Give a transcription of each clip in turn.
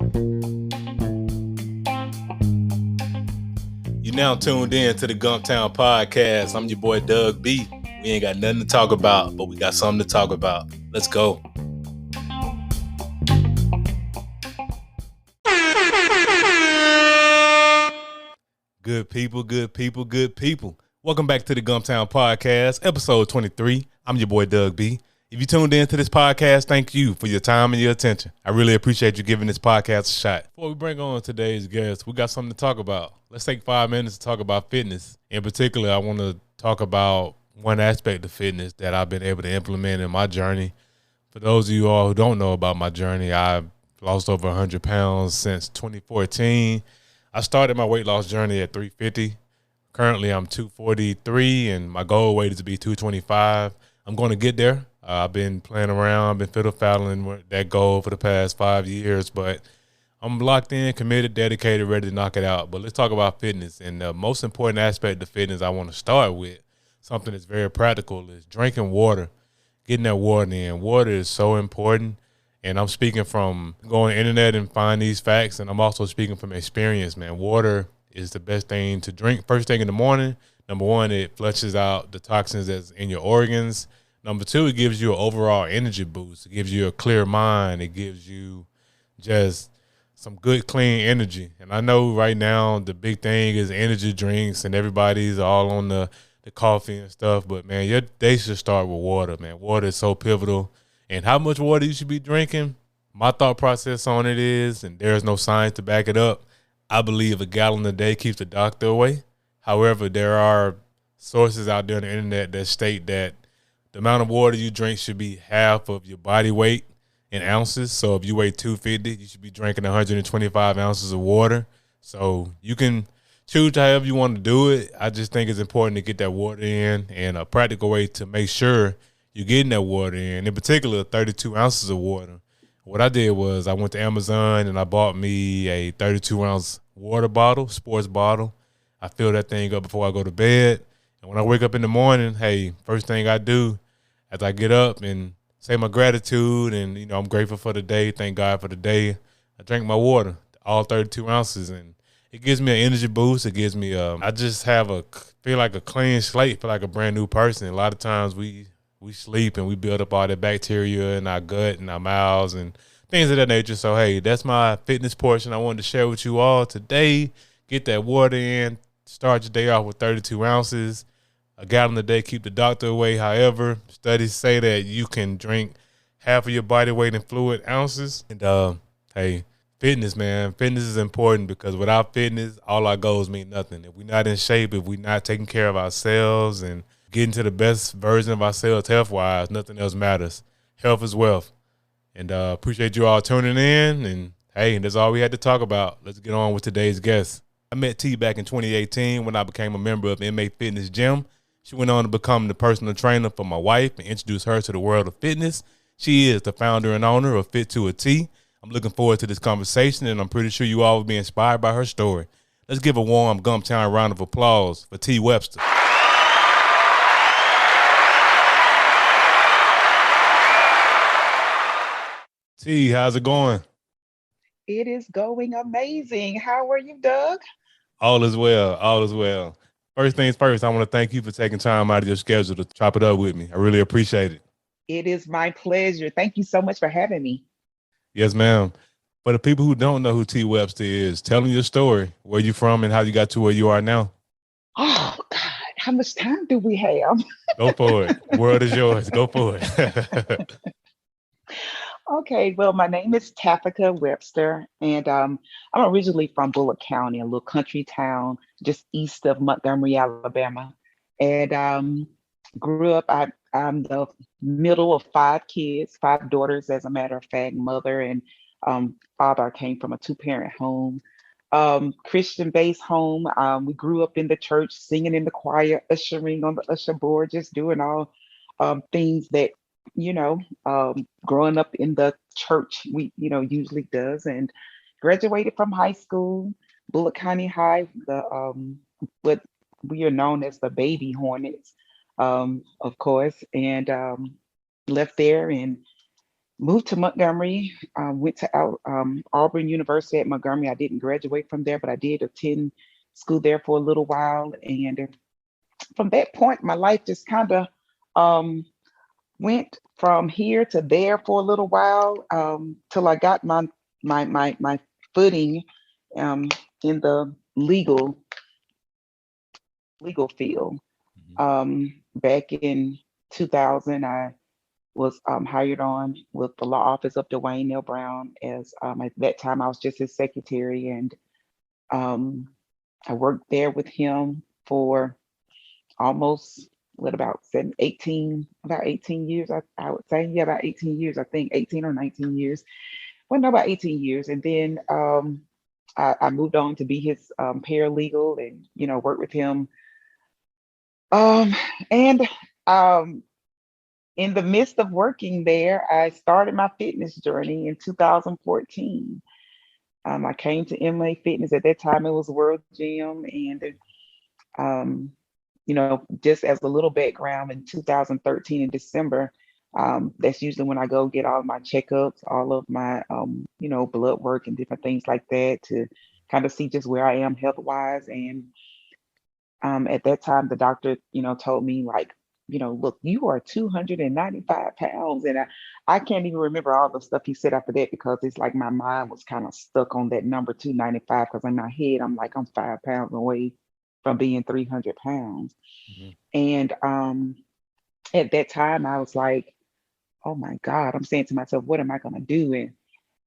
You now tuned in to the Gumptown Podcast. I'm your boy Doug B. We ain't got nothing to talk about, but we got something to talk about. Let's go. Good people, good people, good people. Welcome back to the Gumptown Podcast, episode 23. I'm your boy Doug B. If you tuned in to this podcast, thank you for your time and your attention. I really appreciate you giving this podcast a shot. Before we bring on today's guest, we got something to talk about. Let's take 5 minutes to talk about fitness. In particular, I want to talk about one aspect of fitness that I've been able to implement in my journey. For those of you all who don't know about my journey, I've lost over 100 pounds since 2014. I started my weight loss journey at 350. Currently, I'm 243, and my goal weight is to be 225. I'm going to get there. I've been playing around, been fiddle-faddling with that goal for the past 5 years, but I'm locked in, committed, dedicated, ready to knock it out. But let's talk about fitness. And the most important aspect of fitness I want to start with, something that's very practical, is drinking water, getting that water in. Water is so important. And I'm speaking from going on the internet and find these facts, and I'm also speaking from experience, man. Water is the best thing to drink first thing in the morning. Number one, it flushes out the toxins that's in your organs. Number two, it gives you an overall energy boost. It gives you a clear mind. It gives you just some good, clean energy. And I know right now the big thing is energy drinks, and everybody's all on the coffee and stuff. But, man, your day should start with water, man. Water is so pivotal. And how much water you should be drinking, my thought process on it is, and there's no science to back it up, I believe a gallon a day keeps the doctor away. However, there are sources out there on the internet that state that the amount of water you drink should be half of your body weight in ounces. So if you weigh 250, you should be drinking 125 ounces of water. So you can choose however you want to do it. I just think it's important to get that water in, and a practical way to make sure you're getting that water in particular, 32 ounces of water. What I did was I went to Amazon and I bought me a 32-ounce water bottle, sports bottle. I fill that thing up before I go to bed. And when I wake up in the morning, hey, first thing I do as I get up and say my gratitude and, I'm grateful for the day, thank God for the day, I drink my water, all 32 ounces. And it gives me an energy boost. It gives me, I just feel like a clean slate, feel like a brand new person. A lot of times we sleep and we build up all that bacteria in our gut and our mouths and things of that nature. So, hey, that's my fitness portion I wanted to share with you all today. Get that water in. Start your day off with 32 ounces. A gallon a day, keep the doctor away. However, studies say that you can drink half of your body weight in fluid ounces. And, hey, fitness, man. Fitness is important because without fitness, all our goals mean nothing. If we're not in shape, if we're not taking care of ourselves and getting to the best version of ourselves health-wise, nothing else matters. Health is wealth. And appreciate you all tuning in. And, hey, that's all we had to talk about. Let's get on with today's guest. I met T back in 2018 when I became a member of MA Fitness Gym. She went on to become the personal trainer for my wife and introduce her to the world of fitness. She is the founder and owner of Fit to a T. I'm looking forward to this conversation, and I'm pretty sure you all will be inspired by her story. Let's give a warm Gumptown round of applause for T. Webster. T, how's it going? It is going amazing. How are you, Doug? All is well. All is well. First things first, I want to thank you for taking time out of your schedule to chop it up with me. I really appreciate it. It is my pleasure. Thank you so much for having me. Yes, ma'am. For the people who don't know who T. Webster is, tell them your story, where you from and how you got to where you are now. Oh, God, how much time do we have? Go for it. The world is yours. Go for it. Okay, well, my name is Taffika Webster, and I'm originally from Bullock County, a little country town just east of Montgomery, Alabama. And grew up, I'm the middle of five kids, five daughters, as a matter of fact, mother and father came from a two-parent home, Christian-based home. We grew up in the church, singing in the choir, ushering on the usher board, just doing all things that growing up in the church, we, usually does. And graduated from high school, Bullock County High, what we are known as the Baby Hornets, of course, and left there and moved to Montgomery. Went to Auburn University at Montgomery. I didn't graduate from there, but I did attend school there for a little while. And from that point, my life just kind of um, went from here to there for a little while till I got my footing um, in the legal field. Mhm. Back in 2000, I was hired on with the law office of Dwayne Neal Brown as at that time I was just his secretary, and um, I worked there with him for almost what about 18 years, I would say. Yeah, about 18 years, I think 18 or 19 years. Well, no, about 18 years. And then I moved on to be his paralegal and, work with him. Um, and um, in the midst of working there, I started my fitness journey in 2014. I came to MA Fitness. At that time, it was World Gym. And, um, just as a little background, in 2013 in December, that's usually when I go get all of my checkups, all of my, blood work and different things like that to kind of see just where I am health wise. And at that time, the doctor, told me like, look, you are 295 pounds. And I can't even remember all the stuff he said after that because it's like my mind was kind of stuck on that number 295 because in my head, I'm like, I'm 5 pounds away from being 300 pounds. Mhm. And at that time, I was like, oh my God, I'm saying to myself, what am I going to do? And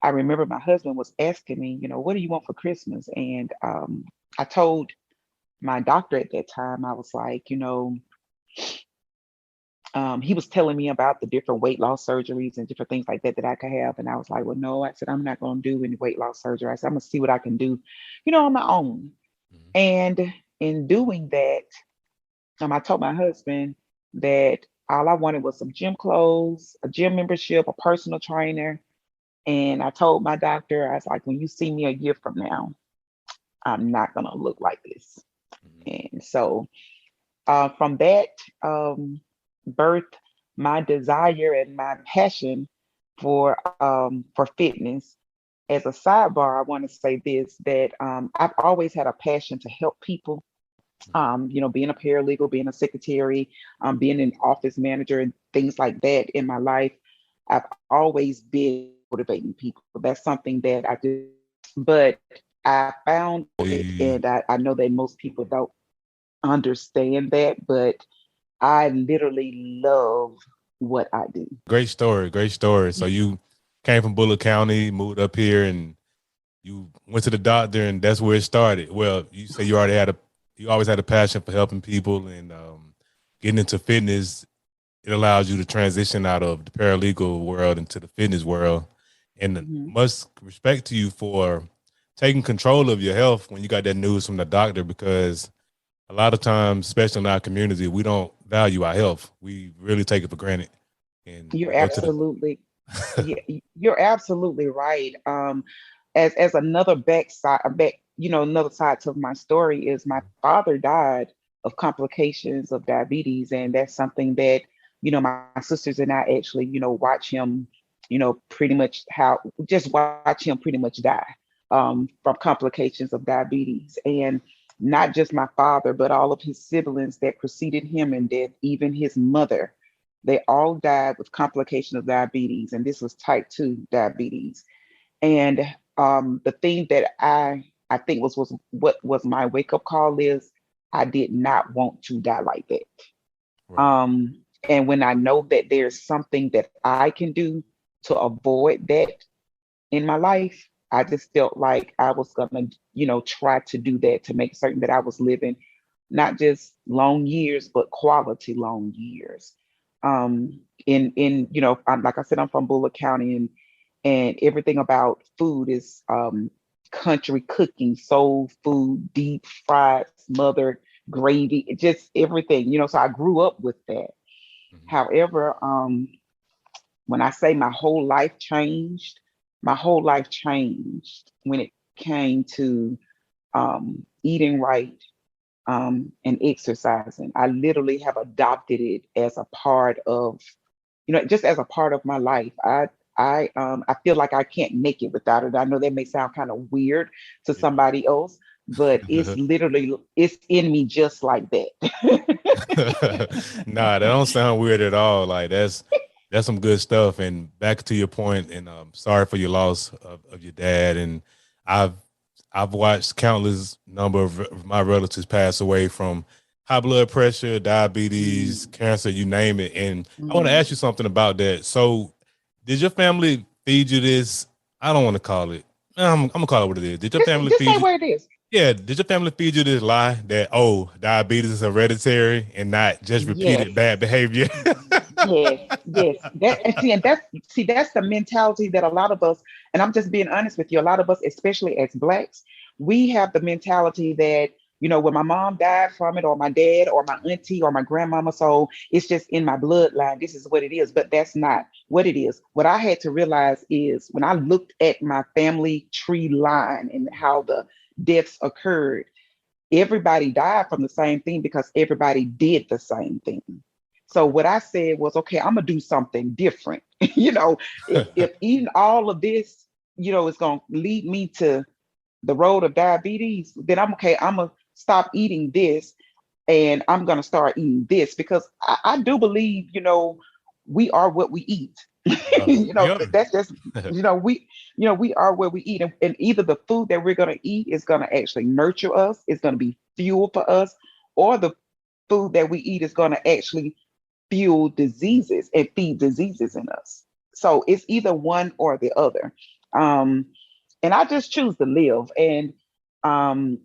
I remember my husband was asking me, what do you want for Christmas? And I told my doctor at that time, I was like, he was telling me about the different weight loss surgeries and different things like that that I could have. And I was like, well, no, I said, I'm not going to do any weight loss surgery. I said, I'm going to see what I can do, on my own. Mhm. And in doing that, I told my husband that all I wanted was some gym clothes, a gym membership, a personal trainer. And I told my doctor, I was like, when you see me a year from now, I'm not going to look like this. Mhm. And so from that birth, my desire and my passion for fitness. As a sidebar, I want to say this that I've always had a passion to help people. Mhm. Being a paralegal, being a secretary, being an office manager, and things like that in my life, I've always been motivating people. That's something that I do. But I found it, Hey, and I know that most people don't understand that, but I literally love what I do. great story, great story. So you came from Bullock County, moved up here, and you went to the doctor, and that's where it started. Well, you say you always had a passion for helping people, and getting into fitness. It allows you to transition out of the paralegal world into the fitness world. And Mhm. much respect to you for taking control of your health when you got that news from the doctor, because a lot of times, especially in our community, we don't value our health. We really take it for granted. And You're you go to the absolutely, yeah, you're absolutely right. As another another side to my story is my father died of complications of diabetes, and that's something that my sisters and I actually watch him, pretty much how just watch him pretty much die from complications of diabetes, and not just my father, but all of his siblings that preceded him in death, even his mother, they all died with complication of diabetes, and this was type 2 diabetes. And the thing that I think was what was my wake up call is I did not want to die like that. right. And when I know that there's something that I can do to avoid that in my life, I just felt like I was gonna, try to do that to make certain that I was living not just long years, but quality long years. In like I said, I'm from Bullock County, and everything about food is country cooking, soul food, deep fried, smothered gravy, just everything. So I grew up with that. Mhm. However, when I say my whole life changed when it came to eating right and exercising. I literally have adopted it as a part of, just as a part of my life. I feel like I can't make it without it. I know that may sound kind of weird to Yeah. somebody else, but it's in me just like that. Nah, that don't sound weird at all. Like that's some good stuff. And back to your point, and sorry for your loss of your dad. And I've I've watched countless number of my relatives pass away from high blood pressure, diabetes, Mm, cancer, you name it. And I want to mm. ask you something about that. So, did your family feed you this? I don't want to call it. I'm gonna call it what it is. Did your family Just feed say you? where it is. Yeah, did your family feed you this lie that diabetes is hereditary and not just Yes. repeated bad behavior? Yes, yes. That's the mentality that a lot of us, and I'm just being honest with you, a lot of us, especially as blacks, we have the mentality that, when my mom died from it, or my dad, or my auntie, or my grandmama, so it's just in my bloodline. This is what it is. But that's not what it is. What I had to realize is when I looked at my family tree line and how the deaths occurred, everybody died from the same thing because everybody did the same thing. So what I said was, okay, I'm gonna do something different. If eating all of this, is gonna lead me to the road of diabetes, then I'm okay. I'm gonna stop eating this and I'm gonna start eating this because I do believe, we are what we eat. Yep. That's just, we are what we eat, and either the food that we're gonna eat is gonna actually nurture us, it's gonna be fuel for us, or the food that we eat is gonna actually fuel diseases and feed diseases in us. So it's either one or the other. Um, and I just choose to live, and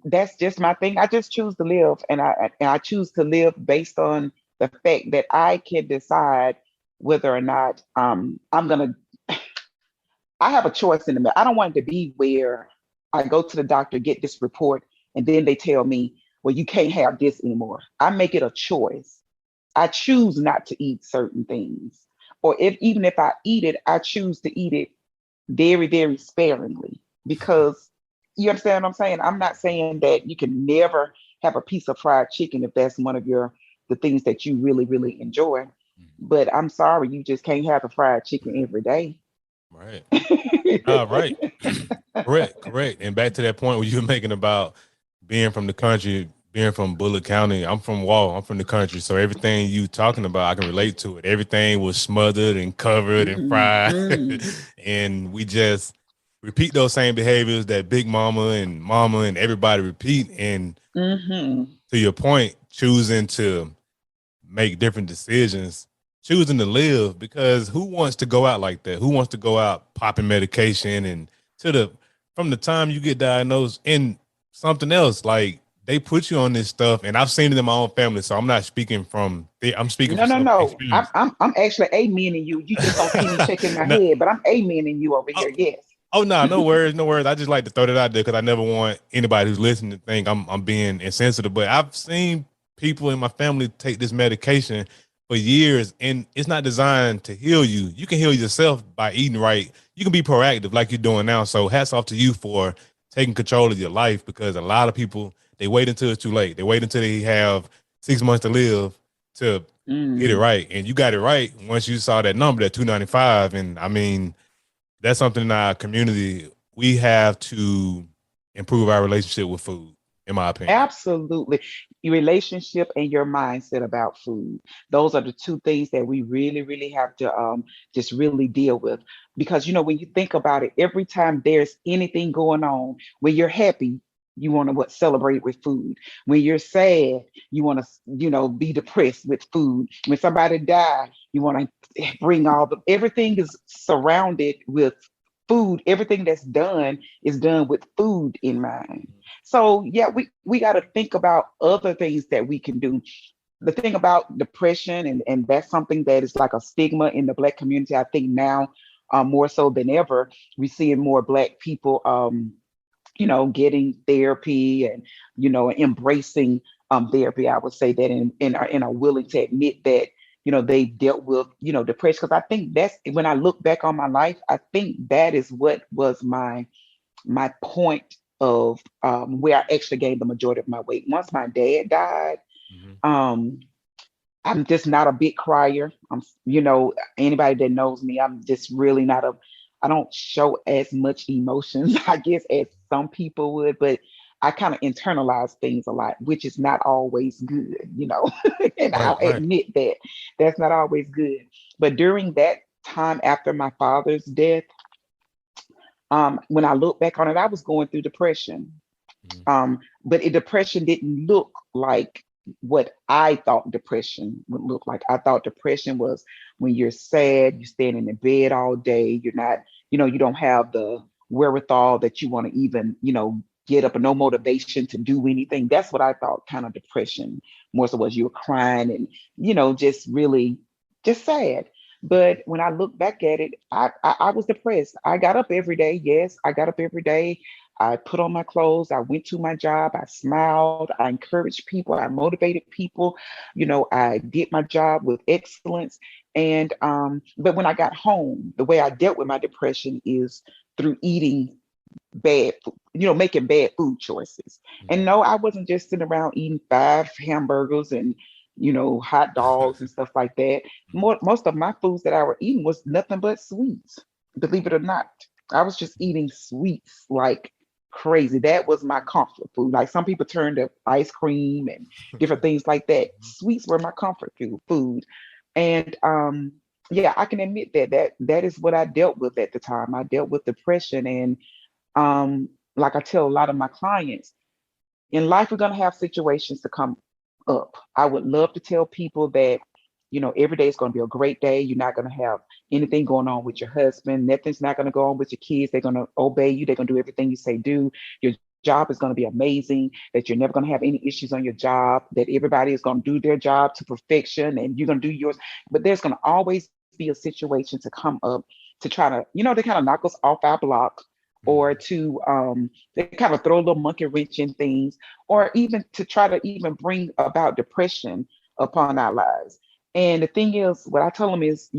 that's just my thing. I just choose to live, and I choose to live based on the fact that I can decide whether or not I'm gonna. I have a choice in the matter. I don't want it to be where I go to the doctor, get this report, and then they tell me, well, you can't have this anymore. I make it a choice. I choose not to eat certain things. Or if even if I eat it, I choose to eat it very, very sparingly because you understand what I'm saying? I'm not saying that you can never have a piece of fried chicken if that's one of the things that you really, really enjoy. But I'm sorry, you just can't have a fried chicken every day. Right. Right. Correct. Correct. And back to that point where you were making about being from the country, being from Bullitt County. I'm from Wall. I'm from the country. So everything you talking about, I can relate to it. Everything was smothered and covered and fried. Mm-hmm. And we just repeat those same behaviors that Big Mama and everybody repeat. And Mm-hmm. to your point, choosing to make different decisions, choosing to live because who wants to go out like that? Who wants to go out popping medication and to the from the time you get diagnosed and something else like they put you on this stuff and I've seen it in my own family, so I'm not speaking from I'm speaking No, from no, some no. I'm experience. I'm I'm actually amening you. You just don't see me shaking my No, head, but I'm amening you over oh, here. Yes. oh no, no worries, no worries. I just like to throw that out there because I never want anybody who's listening to think I'm being insensitive. But I've seen people in my family take this medication for years, and it's not designed to heal you. You can heal yourself by eating right. You can be proactive like you're doing now. So hats off to you for taking control of your life because a lot of people they wait until it's too late. They wait until they have 6 months to live to get it Mm. right, and you got it right once you saw that number, that 295. And I mean that's something in our community we have to improve our relationship with food, in my opinion. Absolutely. Your relationship and your mindset about food. Those are the two things that we really, really have to just really deal with. Because, when you think about it, every time there's anything going on, when you're happy, you want to celebrate with food. When you're sad, you want to, be depressed with food. When somebody died, you want to bring everything is surrounded with food. Everything that's done is done with food in mind. So yeah, we got to think about other things that we can do. The thing about depression, and that's something that is like a stigma in the Black community. I think now, more so than ever, we're seeing more Black people, getting therapy and embracing therapy. I would say that and are willing to admit that they dealt with depression, because I think that's when I look back on my life, I think that is what was my point of where I actually gained the majority of my weight. Once my dad died, Mhm. um, I'm just not a big crier. Anybody that knows me, I'm just really not a, I don't show as much emotions, I guess, as some people would, but I kind of internalize things a lot, which is not always good. And Right, I'll right. admit that that's not always good. But during that time after my father's death, when I look back on it, I was going through depression. Mhm. But depression didn't look like what I thought depression would look like. I thought depression was when you're sad, you're staying in the bed all day, you're not, you don't have the wherewithal that you want to even, get up and no motivation to do anything. That's what I thought kind of depression more so was, you were crying and, just really just sad. But when I look back at it, I was depressed. I got up every day. Yes, I got up every day. I put on my clothes. I went to my job. I smiled. I encouraged people. I motivated people. I did my job with excellence. And but when I got home, the way I dealt with my depression is through eating bad food, making bad food choices. And Mhm. no, I wasn't just sitting around eating 5 hamburgers and hot dogs and stuff like that. Mhm. Most of my foods that I were eating was nothing but sweets. Believe it or not, I was just eating sweets like crazy. That was my comfort food. Like some people turn to ice cream and different things like that. Sweets were my comfort food. And yeah, I can admit that is what I dealt with at the time. I dealt with depression. And like I tell a lot of my clients, in life we're going to have situations to come up. I would love to tell people that, every day is going to be a great day. You're not going to have anything going on with your husband. Nothing's not going to go on with your kids. They're going to obey you. They're going to do everything you say do. Your job is going to be amazing, that you're never going to have any issues on your job, that everybody is going to do their job to perfection and you're going to do yours. But there's going to always be a situation to come up to try to, to kind of knock us off our block, or Mhm. to kind of throw a little monkey wrench in things, or even to try to even bring about depression upon our lives. And the thing is, what I tell them is,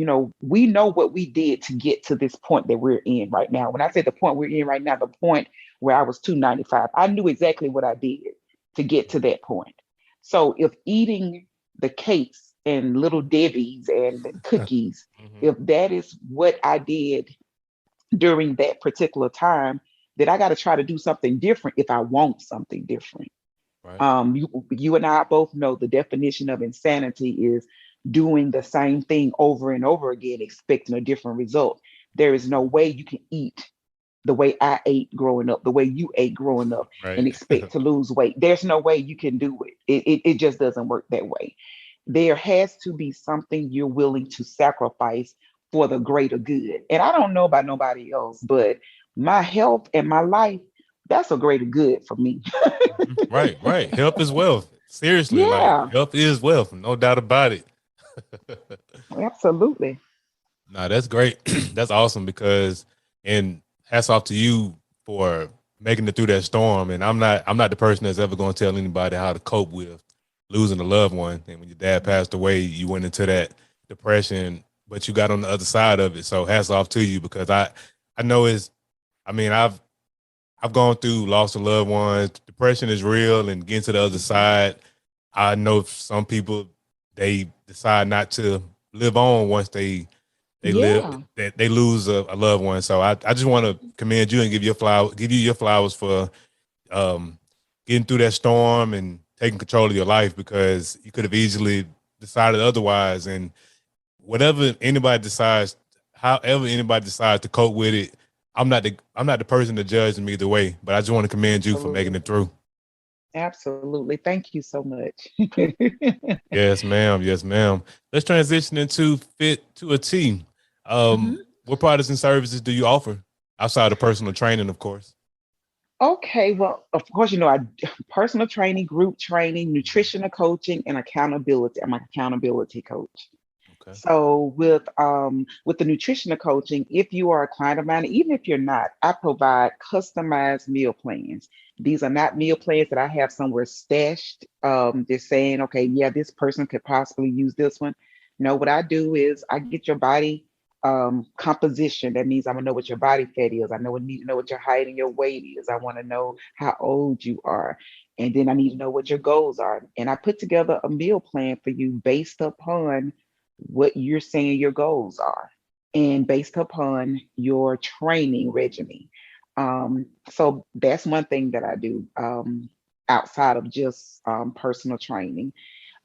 we know what we did to get to this point that we're in right now. When I say the point we're in right now, the point where I was 295, I knew exactly what I did to get to that point. So if eating the cakes and little Debbie's and the cookies, Mhm. if that is what I did during that particular time, that I got to try to do something different if I want something different. Right. You and I both know the definition of insanity is doing the same thing over and over again, expecting a different result. There is no way you can eat the way I ate growing up, the way you ate growing up, and Right. expect to lose weight. There's no way you can do it. It just doesn't work that way. There has to be something you're willing to sacrifice for the greater good. And I don't know about nobody else, but my health and my life, that's a greater good for me. Mhm. Right, right. Health is wealth. Seriously, like Yeah, health is wealth, no doubt about it. absolutely. Nah, that's great. That's awesome because and hats off to you for making it through that storm. And I'm not the person that's ever gonna tell anybody how to cope with losing a loved one. And when your dad passed away, you went into that depression, but you got on the other side of it. So hats off to you because I know it's I mean, I've gone through loss of loved ones. Depression is real, and getting to the other side, I know some people they decide not to live on once they live Yeah, they lose a loved one. So I just want to commend you and give you your flowers for um, getting through that storm and taking control of your life because you could have easily decided otherwise. And whatever anybody decides, however anybody decides to cope with it, I'm not the person to judge them either way. But I just want to commend you for making it absolutely. through. Absolutely. Thank you so much. Yes, ma'am. Yes, ma'am. Let's transition into fit to a T. Mhm. What products and services do you offer outside of personal training, of course? Okay, well, of course, I personal training, group training, nutritional coaching, and accountability. I'm an accountability coach. Okay. So with the nutritional coaching, if you are a client of mine, even if you're not, I provide customized meal plans. These are not meal plans that I have somewhere stashed. Just saying, okay, yeah, this person could possibly use this one. No, what I do is I get your body. composition. That means I'm gonna know what your body fat is. Need to know what your height and your weight is. I want to know how old you are, and then I need to know what your goals are. And I put together a meal plan for you based upon what you're saying your goals are, and based upon your training regimen. So that's one thing that I do outside of just personal training.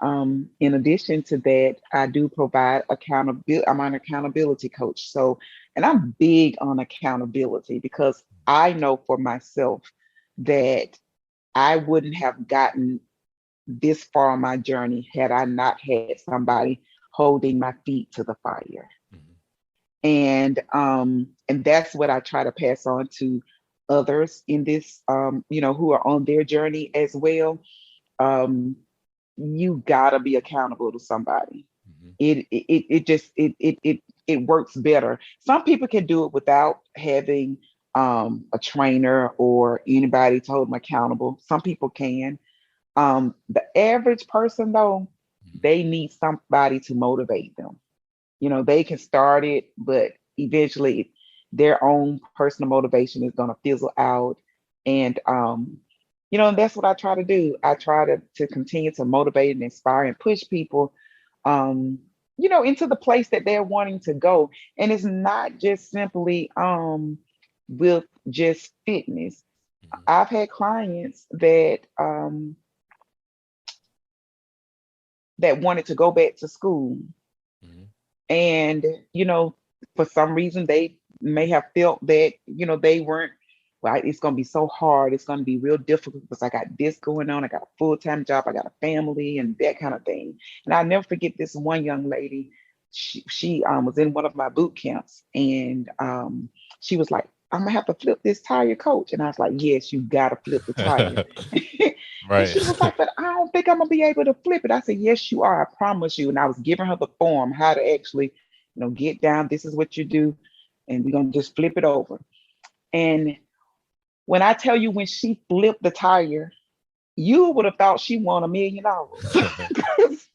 In addition to that, I do provide accountability. I'm an accountability coach. So, and I'm big on accountability because I know for myself that I wouldn't have gotten this far on my journey had I not had somebody holding my feet to the fire. Mhm. And that's what I try to pass on to others in this, who are on their journey as well. Um, you gotta be accountable to somebody. Mhm. It works better. Some people can do it without having a trainer or anybody to hold them accountable. Some people can. The average person though, Mhm. they need somebody to motivate them. They can start it, but eventually their own personal motivation is going to fizzle out. And, that's what I try to do. I try to continue to motivate and inspire and push people, um, into the place that they're wanting to go. And it's not just simply with just fitness. Mhm. I've had clients that wanted to go back to school. Mhm. And, for some reason, they may have felt that, they weren't, right, it's going to be so hard. It's going to be real difficult because I got this going on. I got a full-time job. I got a family and that kind of thing. And I'll never forget this one young lady. She was in one of my boot camps, and she was like, I'm gonna have to flip this tire, coach. And I was like, yes, you gotta flip the tire. And Right. she was like, but I don't think I'm gonna be able to flip it. I said, yes, you are. I promise you. And I was giving her the form, how to actually, get down. This is what you do, and we're gonna just flip it over. And when I tell you, when she flipped the tire, you would have thought she won $1 million.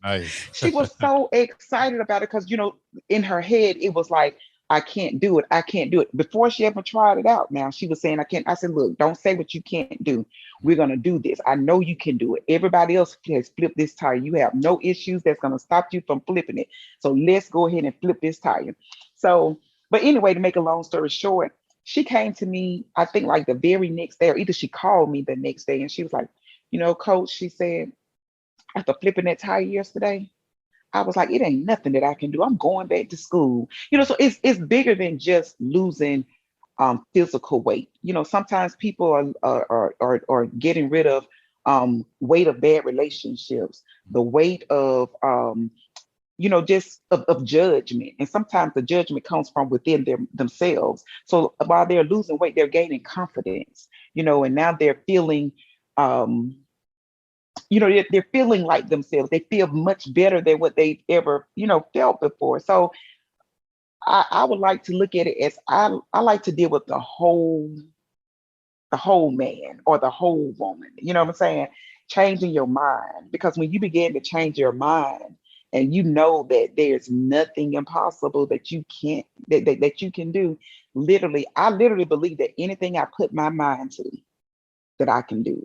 Nice. She was so excited about it because, in her head, it was like, I can't do it. I can't do it. Before she ever tried it out, now she was saying, I can't. I said, look, don't say what you can't do. We're going to do this. I know you can do it. Everybody else has flipped this tire. You have no issues that's going to stop you from flipping it. So let's go ahead and flip this tire. So, but anyway, to make a long story short, she came to me, I think like the very next day, or either she called me the next day and she was like, coach, she said, after flipping that tire yesterday, I was like, it ain't nothing that I can do. I'm going back to school. So it's bigger than just losing physical weight. Sometimes people are getting rid of weight of bad relationships, the weight of just of judgment. And sometimes the judgment comes from within themselves. So while they're losing weight, they're gaining confidence, and now they're feeling um they're feeling like themselves. They feel much better than what they ever, felt before. So I would like to look at it as I like to deal with the whole man or the whole woman. You know what I'm saying? Changing your mind. Because when you begin to change your mind and you know that there's nothing impossible that you can't that you can do, I literally believe that anything I put my mind to, that I can do.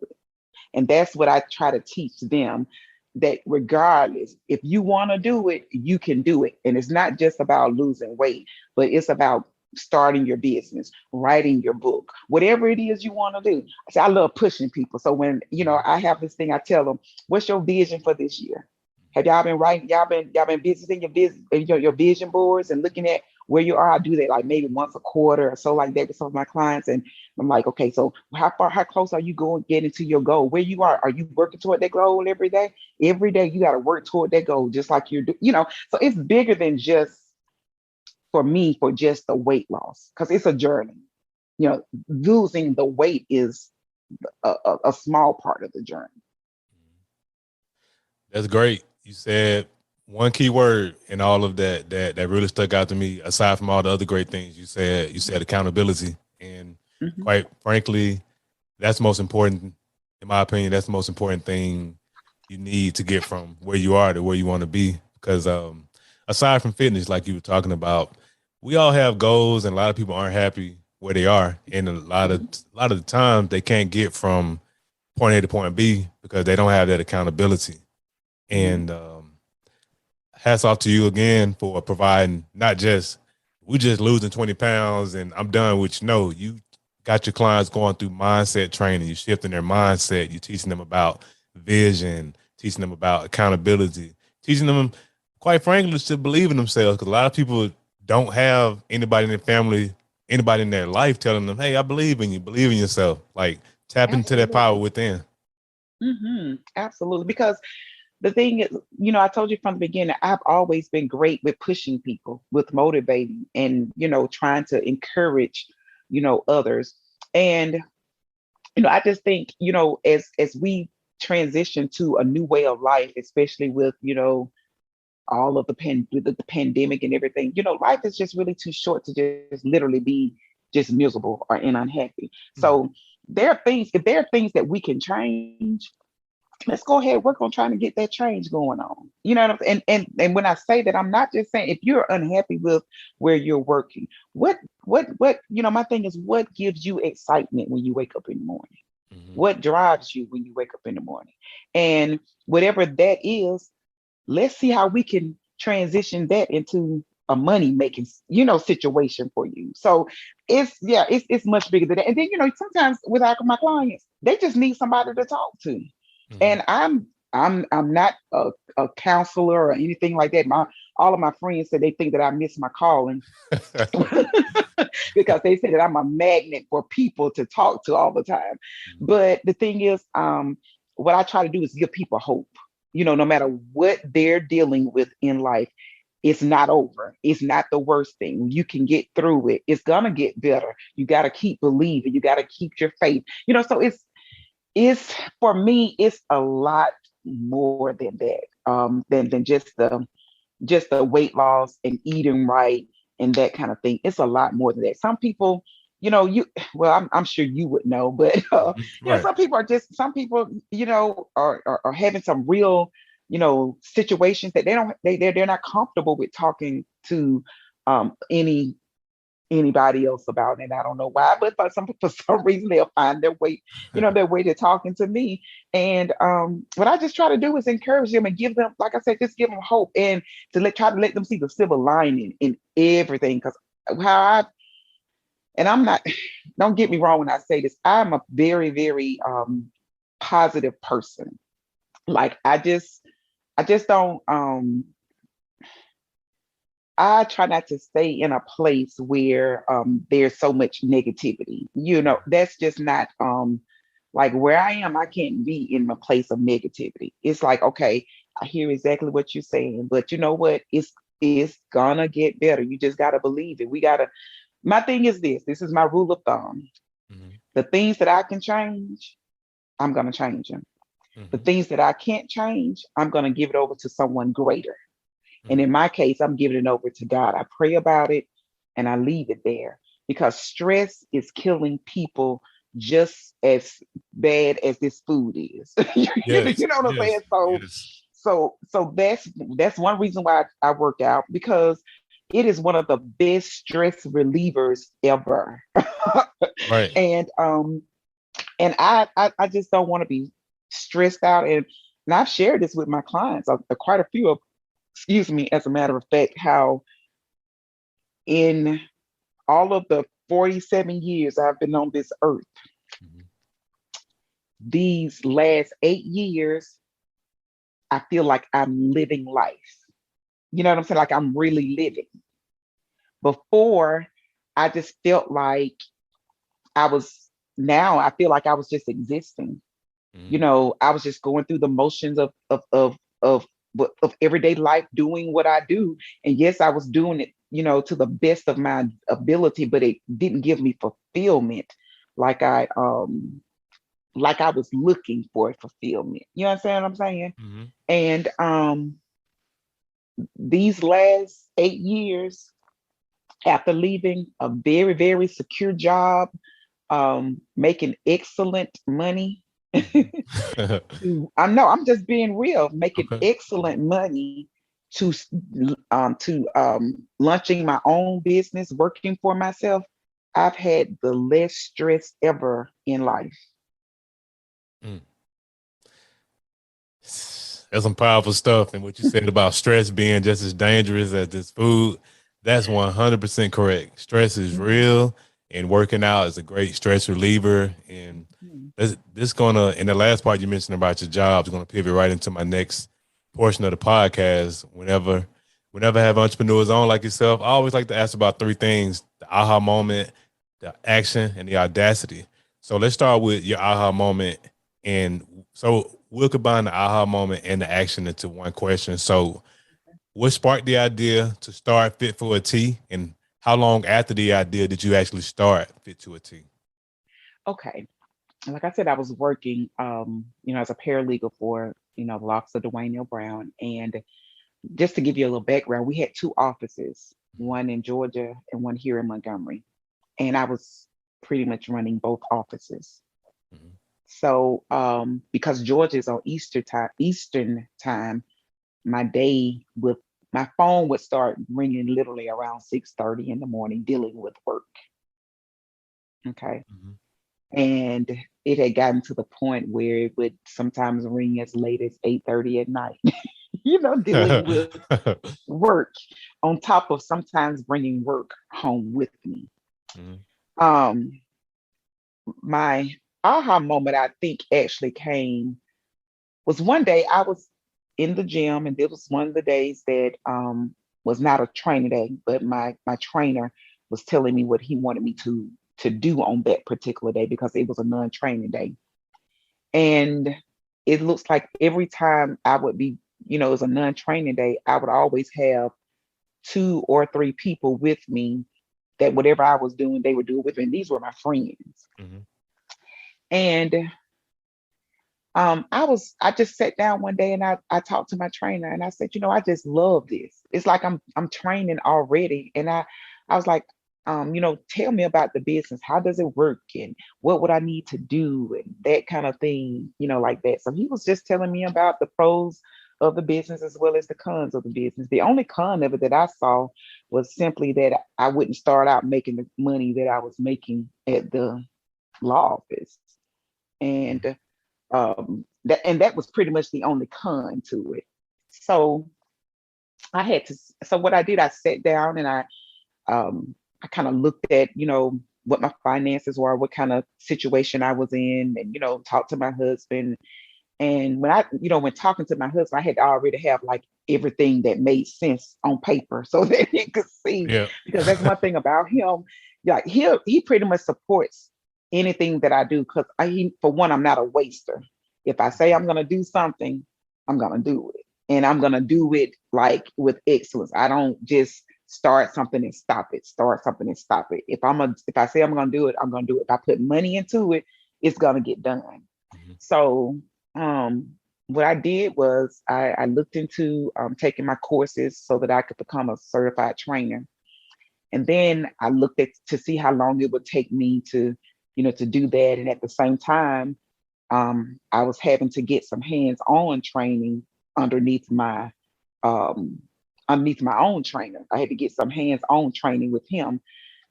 And that's what I try to teach them, that regardless, if you want to do it, you can do it. And it's not just about losing weight, but it's about starting your business, writing your book, whatever it is you want to do. I love pushing people. So when, I have this thing, I tell them, what's your vision for this year? Have y'all been writing? Y'all been visiting your vision boards and looking at where you are? I do that like maybe once a quarter or so like that with some of my clients. And I'm like, okay, so how close are you going getting to your goal? Where you are you working toward that goal every day? Every day you got to work toward that goal, just like you're doing. So it's bigger than just for me for just the weight loss, because it's a journey. Losing the weight is a small part of the journey. That's great. You said one key word in all of that really stuck out to me. Aside from all the other great things you said accountability, and Hmm. quite frankly, that's the most important, in my opinion. That's the most important thing you need to get from where you are to where you want to be. Because aside from fitness, like you were talking about, we all have goals, and a lot of people aren't happy where they are, and Mhm. a lot of the time they can't get from point A to point B because they don't have that accountability. Mhm. And hats off to you again for providing not just we just losing 20 pounds and I'm done, which no, you got your clients going through mindset training, you shifting their mindset, you teaching them about vision, teaching them about accountability, teaching them, quite frankly, to believe in themselves. Because a lot of people don't have anybody in their family, anybody in their life telling them, hey, I believe in you, believe in yourself. Like tap into that power Absolutely. within. Absolutely. Because the thing is, I told you from the beginning, I've always been great with pushing people, with motivating and, trying to encourage, others. And, I just think, as we transition to a new way of life, especially with, all of with the pandemic and everything, life is just really too short to just literally be just miserable or and unhappy. So Mhm. there are things, if there are things that we can change, let's go ahead and work on trying to get that change going on. You know what I'm saying? And when I say that, I'm not just saying if you're unhappy with where you're working, what my thing is, what gives you excitement when you wake up in the morning? Mhm. What drives you when you wake up in the morning? And whatever that is, let's see how we can transition that into a money making situation for you. So it's much bigger than that. And then sometimes with my clients, they just need somebody to talk to. Mhm. And I'm not a counselor or anything like that. My All of my friends said they think that I miss my calling because they say that I'm a magnet for people to talk to all the time. But the thing is, what I try to do is give people hope. No matter what they're dealing with in life, it's not over. It's not the worst thing. You can get through it. It's gonna get better. You got to keep believing. You got to keep your faith. So it's for me. It's a lot more than that. Than just the weight loss and eating right and that kind of thing. It's a lot more than that. Some people, you well, I'm sure you would know, but Mhm. Right. some people, are having some real, situations that they're not comfortable with talking to anybody else about it. And I don't know why, but for some reason they'll find their way to talking to me. And what I just try to do is encourage them and give them, like I said, just give them hope and try to let them see the silver lining in everything. Because how I and I'm not, don't get me wrong when I say this, I'm a very, very positive person. Like I just don't I try not to stay in a place where there's so much negativity. That's just not like where I am. I can't be in a place of negativity. It's like, okay, I hear exactly what you're saying, but you know what? It's gonna get better. You just gotta believe it. We gotta. My thing is this. This is my rule of thumb. Mhm. The things that I can change, I'm gonna change them. The Mhm. things that I can't change, I'm gonna give it over to someone greater. And Mhm. in my case, I'm giving it over to God. I pray about it and I leave it there because stress is killing people just as bad as this food is. Yes. You know what I'm saying? Yes. So, Yes. that's one reason why I work out, because it is one of the best stress relievers ever. Right. And I just don't want to be stressed out. And I've shared this with my clients, quite a few of excuse me, as a matter of fact, how in all of the 47 years I've been on this earth, Mhm. these last 8 years, I feel like I'm living life. You know what I'm saying? Like I'm really living. Before, I just felt like I was, now I feel like I was just existing. Mhm. I was just going through the motions of of everyday life, doing what I do. And yes, I was doing it, to the best of my ability, but it didn't give me fulfillment like I was looking for fulfillment. You understand what I'm saying? Mhm. And these last 8 years, after leaving a very, very secure job, making excellent money. Mhm. I know I'm just being real, making Okay. excellent money to launching my own business, working for myself, I've had the less stress ever in life. Mm. That's some powerful stuff. And what you said about stress being just as dangerous as this food, that's 100% correct. Stress is Mhm. real, and working out is a great stress reliever. And Mhm. this gonna, in the last part you mentioned about your job, is gonna pivot right into my next portion of the podcast. Whenever I have entrepreneurs on like yourself, I always like to ask about three things: the aha moment, the action, and the audacity. So let's start with your aha moment. And so we'll combine the aha moment and the action into one question. So what sparked the idea to start Fit for a T? And how long after the idea did you actually start Fit to a T? Okay. Like I said, I was working, as a paralegal for, the office of Dwayne L. Brown. And just to give you a little background, we had two offices, one in Georgia and one here in Montgomery. And I was pretty much running both offices. Mhm. So, because Georgia's on Eastern time, my day with my phone would start ringing literally around 6:30 in the morning, dealing with work. Okay. Mhm. And it had gotten to the point where it would sometimes ring as late as 8:30 at night, dealing with work on top of sometimes bringing work home with me. Mhm. Um, my aha moment, I think, actually came was one day I was in the gym, and it was one of the days that was not a training day, but my trainer was telling me what he wanted me to do on that particular day because it was a non-training day. And it looks like every time I would be, it was a non-training day, I would always have two or three people with me that whatever I was doing, they would do it with me. And these were my friends. Mhm. And I just sat down one day and I talked to my trainer and I said, I just love this. It's like I'm training already. And I was like, tell me about the business. How does it work? And what would I need to do? And that kind of thing, like that. So he was just telling me about the pros of the business as well as the cons of the business. The only con of it that I saw was simply that I wouldn't start out making the money that I was making at the law office. Mhm. And that was pretty much the only con to it. So I had to. So what I did, I sat down and I kind of looked at what my finances were, what kind of situation I was in, and talked to my husband. And when talking to my husband, I had to already have like everything that made sense on paper so that he could see, Yeah. because that's one thing about him. Yeah, he pretty much supports anything that I do because for one, I'm not a waster. If I say I'm gonna do something, I'm gonna do it, and I'm gonna do it like with excellence. I don't just start something and stop it. Start something and stop it. If I say I'm gonna do it, I'm gonna do it. If I put money into it, it's gonna get done. Mhm. So um, what I did was I looked into taking my courses so that I could become a certified trainer. And then I looked at to see how long it would take me to do that. And at the same time, I was having to get some hands-on training underneath my um, underneath my own trainer. I had to get some hands-on training with him,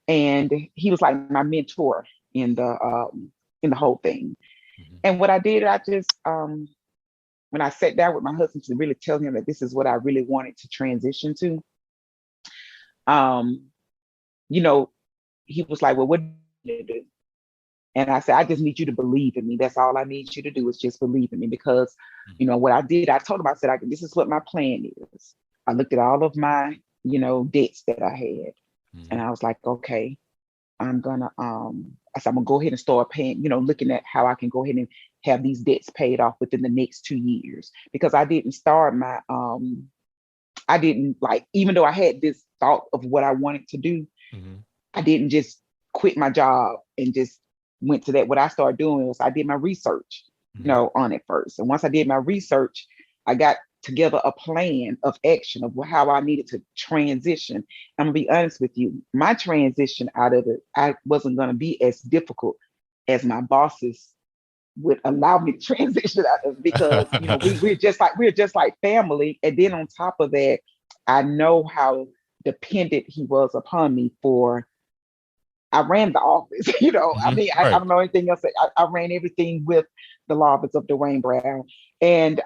and he was like my mentor in the whole thing. Mhm. And what I did, I just when I sat down with my husband to really tell him that this is what I really wanted to transition to, um, you know, he was like, "Well, what do you want me to do?" And I said, "I just need you to believe in me. That's all I need you to do is just believe in me." Because, Mhm. what I did, I told him, I said, "This is what my plan is." I looked at all of my, debts that I had, and Mhm. I was like, "Okay, I said, I'm gonna go ahead and start paying, looking at how I can go ahead and have these debts paid off within the next 2 years." Because I didn't like, even though I had this thought of what I wanted to do, Mhm. I didn't just quit my job and just went to that. What I started doing was I did my research, Mhm. on it first. And once I did my research, I got together a plan of action of how I needed to transition. I'm gonna be honest with you, my transition out of it, I wasn't gonna be as difficult as my bosses would allow me to transition out of, because we're just like family. And then on top of that, I know how dependent he was upon me for. I ran the office, I Hmm. mean, I Right. don't know anything else. I ran everything with the law office of Dwayne Brown. And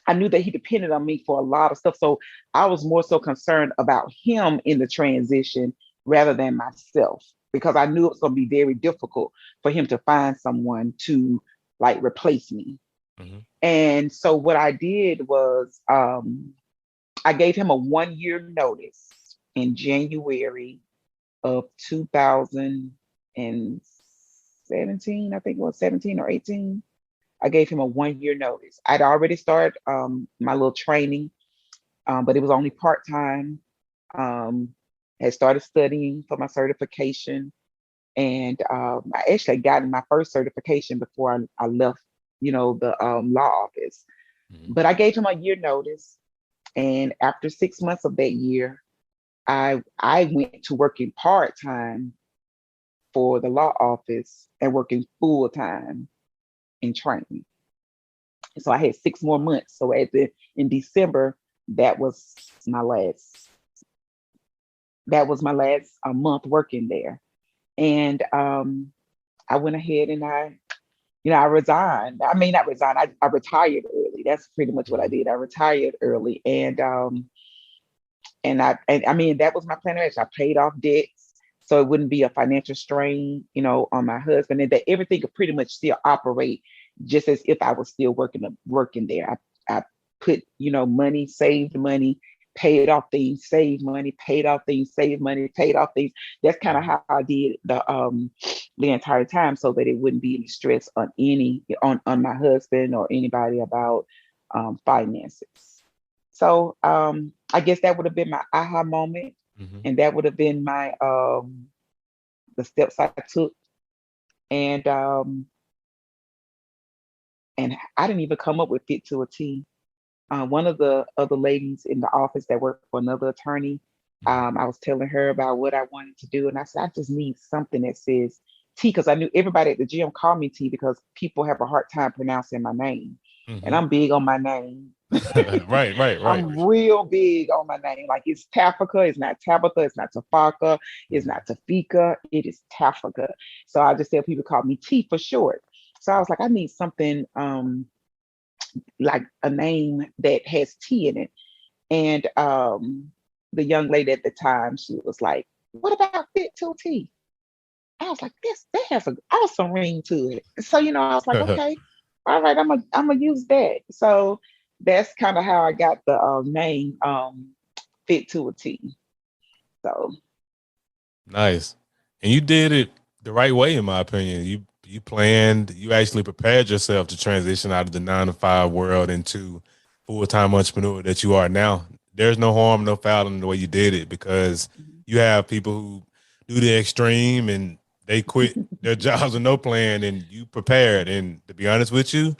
I knew that he depended on me for a lot of stuff. So I was more so concerned about him in the transition rather than myself, because I knew it was going to be very difficult for him to find someone to like replace me. Hmm. And so what I did was I gave him a 1 year notice in January of 2017. I think it was 17 or 18. I gave him a 1 year notice. I'd already started my little training, but it was only part time. Um, had started studying for my certification, and I actually had gotten my first certification before I left, the law office. Hmm. But I gave him a year notice, and after 6 months of that year, I went to working part time for the law office and working full time in training. So I had 6 more months. So in December, that was my last that was my last month working there. And I went ahead and I resigned. I mean, not resigned. I retired early. That's pretty much what I Hmm. did. I retired early, and I mean that was my plan of action. I paid off debts so it wouldn't be a financial strain, on my husband, and that everything could pretty much still operate just as if I was still working there. I put, money, saved money, paid off things, saved money, paid off things, saved money, paid off things. That's kind of how I did the entire time, so that it wouldn't be any stress on my husband or anybody about finances. So I guess that would have been my aha moment, Hmm. and that would have been my the steps I took, and I didn't even come up with Fit to a T. One of the other ladies in the office that worked for another attorney, Hmm. I was telling her about what I wanted to do, and I said I just need something that says T, because I knew everybody at the gym called me T because people have a hard time pronouncing my name, and Hmm. I'm big on my name. Right. Right. Right. I'm real big on my name. Like it's Tafika, it's not Tabitha, it's not Tafaka, it's Hmm. not Tafika, it is Tafika. So I just tell people call me T for short. So I was like, I need something like a name that has T in it. And the young lady at the time, she was like, "What about Fit to T?" I was like, "This that has an awesome ring to it." So I was like, "Okay, all right, I'm gonna use that." So that's kind of how I got the name Fit to a T. So Nice. And you did it the right way, in my opinion. You planned, you actually prepared yourself to transition out of the 9 to 5 world into full-time entrepreneur that you are now. There's no harm, no foul in the way you did it, because you have people who do the extreme and they quit their jobs with no plan, and you prepared. And to be honest with you,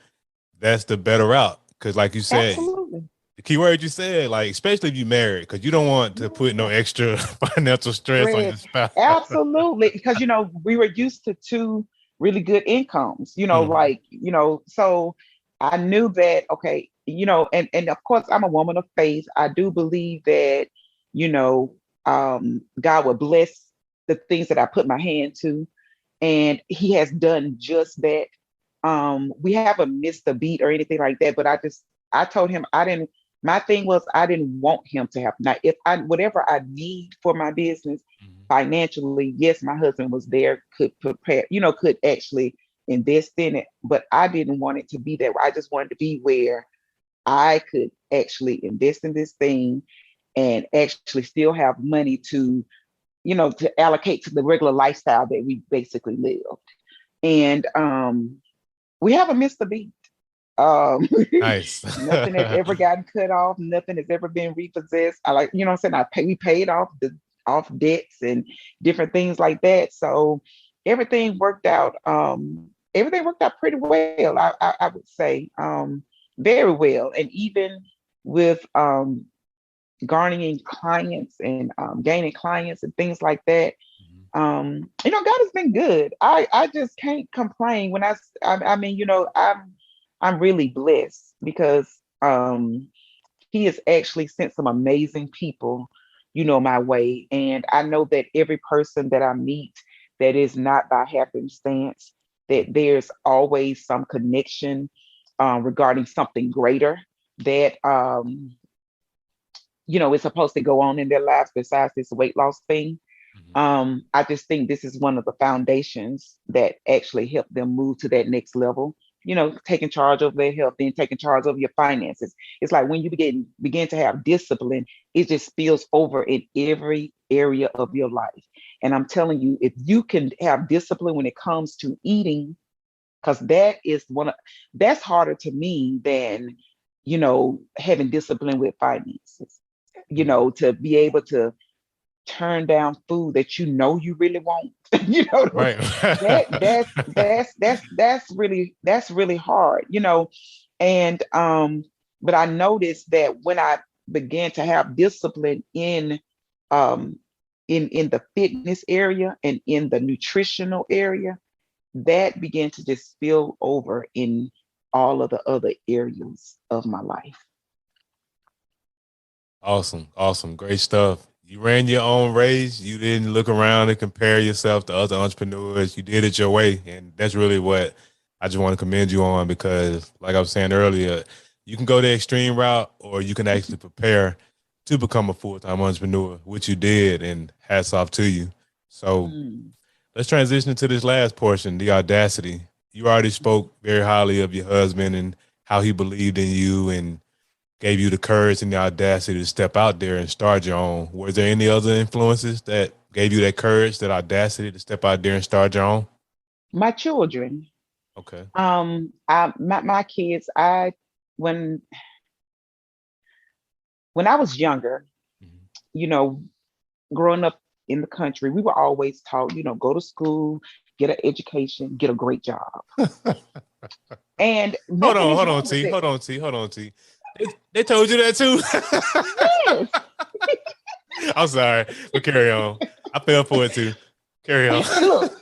that's the better route. Because like you said, absolutely, the key word you said, like especially if you married, because you don't want to put no yeah. extra financial stress on Stress. your spouse. Absolutely. Because, we were used to two really good incomes, Mhm. so I knew that, okay, and of course, I'm a woman of faith. I do believe that, God will bless the things that I put my hand to. And he has done just that. We haven't missed a beat or anything like that, but I told him I didn't. My thing was I didn't want him to have. Now, if I whatever I need for my business Mhm. financially, yes, my husband was there, could prepare, could actually invest in it, but I didn't want it to be that way. I just wanted to be where I could actually invest in this thing and actually still have money to allocate to the regular lifestyle that we basically live. And we haven't missed a beat. Um, Nice. nothing has ever gotten cut off. Nothing has ever been repossessed. I like, what I'm saying. We paid off debts and different things like that. So everything worked out. Everything worked out pretty well. I would say very well. And even with garnering clients and gaining clients and things like that, Mhm. God has been good. I just can't complain when I mean, I'm really blessed because he has actually sent some amazing people, my way. And I know that every person that I meet that is not by happenstance, that there's always some connection regarding something greater that is supposed to go on in their lives besides this weight loss thing. Mhm. I just think this is one of the foundations that actually help them move to that next level. Taking charge of their health and taking charge of your finances. It's like when you begin to have discipline, it just spills over in every area of your life. And I'm telling you, if you can have discipline when it comes to eating, because that's harder to me than having discipline with finances. Mhm. To be able to turn down food that you really want. you know Right. that's really hard. And but I noticed that when I began to have discipline um in the fitness area and in the nutritional area, that began to just spill over in all of the other areas of my life. Awesome. Awesome. Great stuff. You ran your own race. You didn't look around and compare yourself to other entrepreneurs. You did it your way. And that's really what I just want to commend you on because, like I was saying earlier, you can go the extreme route or you can actually prepare to become a full time entrepreneur, which you did. And hats off to you. So Mm. let's transition to this last portion, the audacity. You already spoke very highly of your husband and how he believed in you and gave you the courage and the audacity to step out there and start your own. Was there any other influences that gave you that courage, that audacity to step out there and start your own? My children, Okay. my kids, when when I was younger, Mhm. you know, growing up in the country, we were always taught, go to school, get an education, get a great job. And nothing is Hold on, wrong with T. it. Hold on, T. They told you that too. Yes. I'm sorry, but carry on. I fell for it too. Carry on.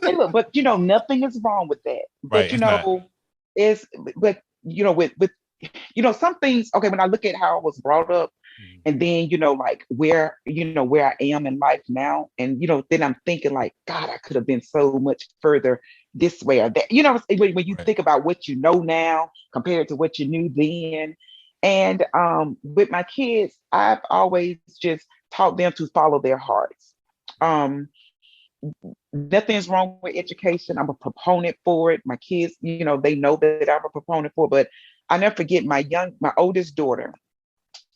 And look, but nothing is wrong with that. Right, But it's not. is but with some things, okay, when I look at how I was brought up, Mhm. and then like where I am in life now, and then I'm thinking like, God, I could have been so much further this way or that. When you Right. think about what you know now compared to what you knew then. And with my kids, I've always just taught them to follow their hearts. Mhm. um Nothing's wrong with education. I'm a proponent for it. My kids, they know that I'm a proponent for it. But I never forget my oldest daughter,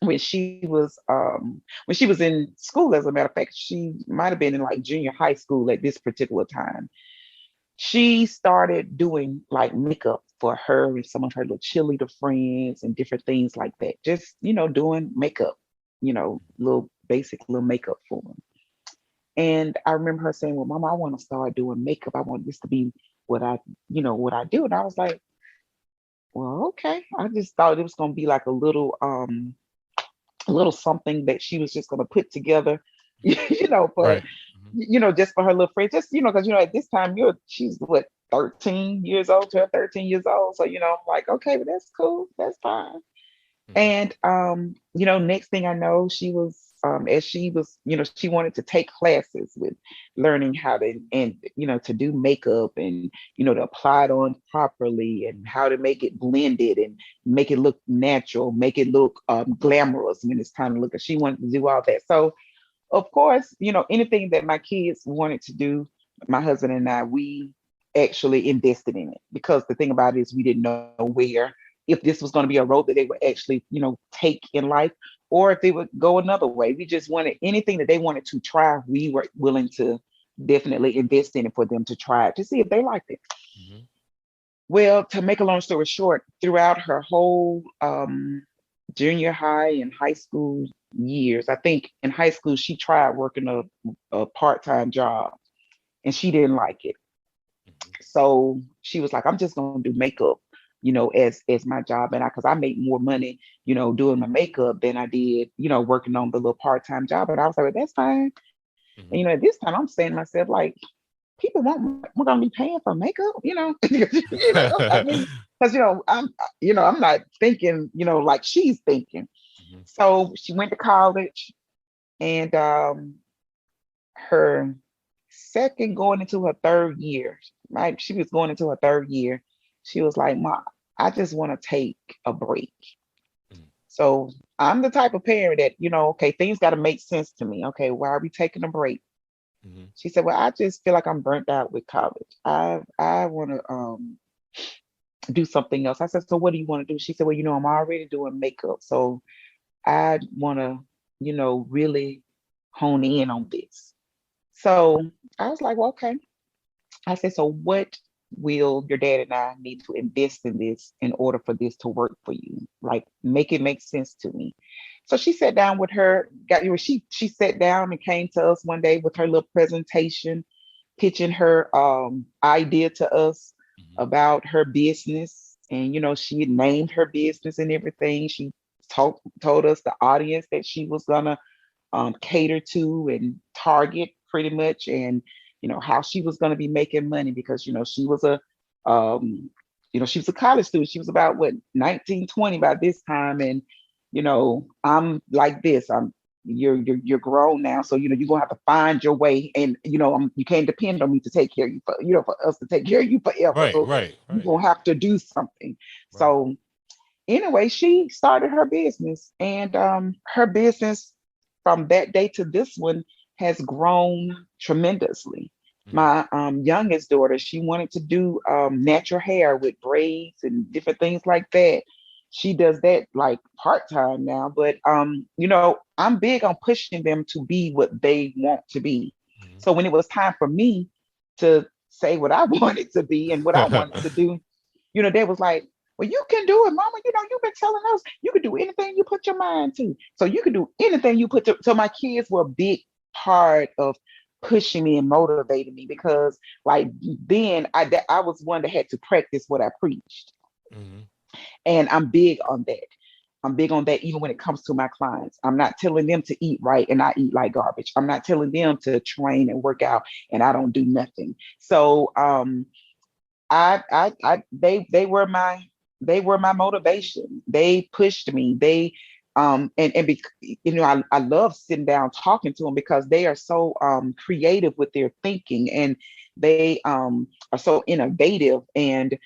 when she was in school. As a matter of fact, she might have been in like junior high school at this particular time. She started doing like makeup for her and some of her little cheerleader friends and different things like that. Just doing makeup, little basic little makeup for them. And I remember her saying, "Well, Mama, I want to start doing makeup. I want this to be what I do." And I was like, "Well, okay." I just thought it was going to be like a little something that she was just going to put together, for Right. Mhm. just for her little friend, just because at this time she's what, 13 years old, 12, 13 years old. So I'm like, okay, but that's cool, that's fine. Mhm. And next thing I know, she was as she was, she wanted to take classes with learning how to and to do makeup and to apply it on properly and how to make it blended and make it look natural, make it look glamorous when it's time to look. She wanted to do all that. So of course, anything that my kids wanted to do, my husband and I, we actually invested in it, because the thing about it is we didn't know where, if this was going to be a road that they would actually, take in life, or if they would go another way. We just wanted anything that they wanted to try, we were willing to definitely invest in it for them to try it to see if they liked it. Mhm. Well, to make a long story short, throughout her whole junior high and high school years, I think in high school she tried working a part-time job and she didn't like it. Mhm. So she was like, I'm just gonna do makeup, as my job. And because I make more money, doing my makeup than I did, working on the little part-time job. And I was like, well, that's fine. And Mhm. at this time I'm saying to myself, like, people want we're gonna be paying for makeup, I mean, because I'm not thinking, like she's thinking. So she went to college, and her second going into her third year, right? She was going into her third year. She was like, "Mom, I just want to take a break." Mm-hmm. So I'm the type of parent that, okay, things got to make sense to me. Okay, why are we taking a break? Mm-hmm. She said, "Well, I just feel like I'm burnt out with college. I want to do something else." I said, "So what do you want to do?" She said, "Well, I'm already doing makeup, so I want to, really hone in on this." So I was like, "Well, okay." I said, "So what will your dad and I need to invest in this in order for this to work for you? Like, make it make sense to me." So she sat down with her, she sat down and came to us one day with her little presentation, pitching her idea to us Mm-hmm. about her business. And she had named her business and everything. She told us the audience that she was gonna cater to and target pretty much, and how she was going to be making money, because um, she was a college student. She was about what, 19, 20 by this time, and I'm like this. You're grown now, so you're gonna have to find your way, and you can't depend on me to take care of you for us to take care of you forever. Right, So right, you're right, gonna have to do something. right. So anyway, she started her business, and her business from that day to this one has grown tremendously. Mm-hmm. My youngest daughter, she wanted to do natural hair with braids and different things like that. She does that like part time now, but I'm big on pushing them to be what they want to be. So when it was time for me to say what I wanted to be and what I wanted to do, they was like, "Well, you can do it, mama. You've been telling us you can do anything you put your mind to. So you can do anything you put to." So my kids were a big part of pushing me and motivating me, because like then I was one that had to practice what I preached. Mm-hmm. And I'm big on that. I'm big on that even when it comes to my clients. I'm not telling them to eat right and I eat like garbage. I'm not telling them to train and work out and I don't do nothing. So they were my motivation. They pushed me. They I love sitting down talking to them, because they are so creative with their thinking, and they are so innovative, and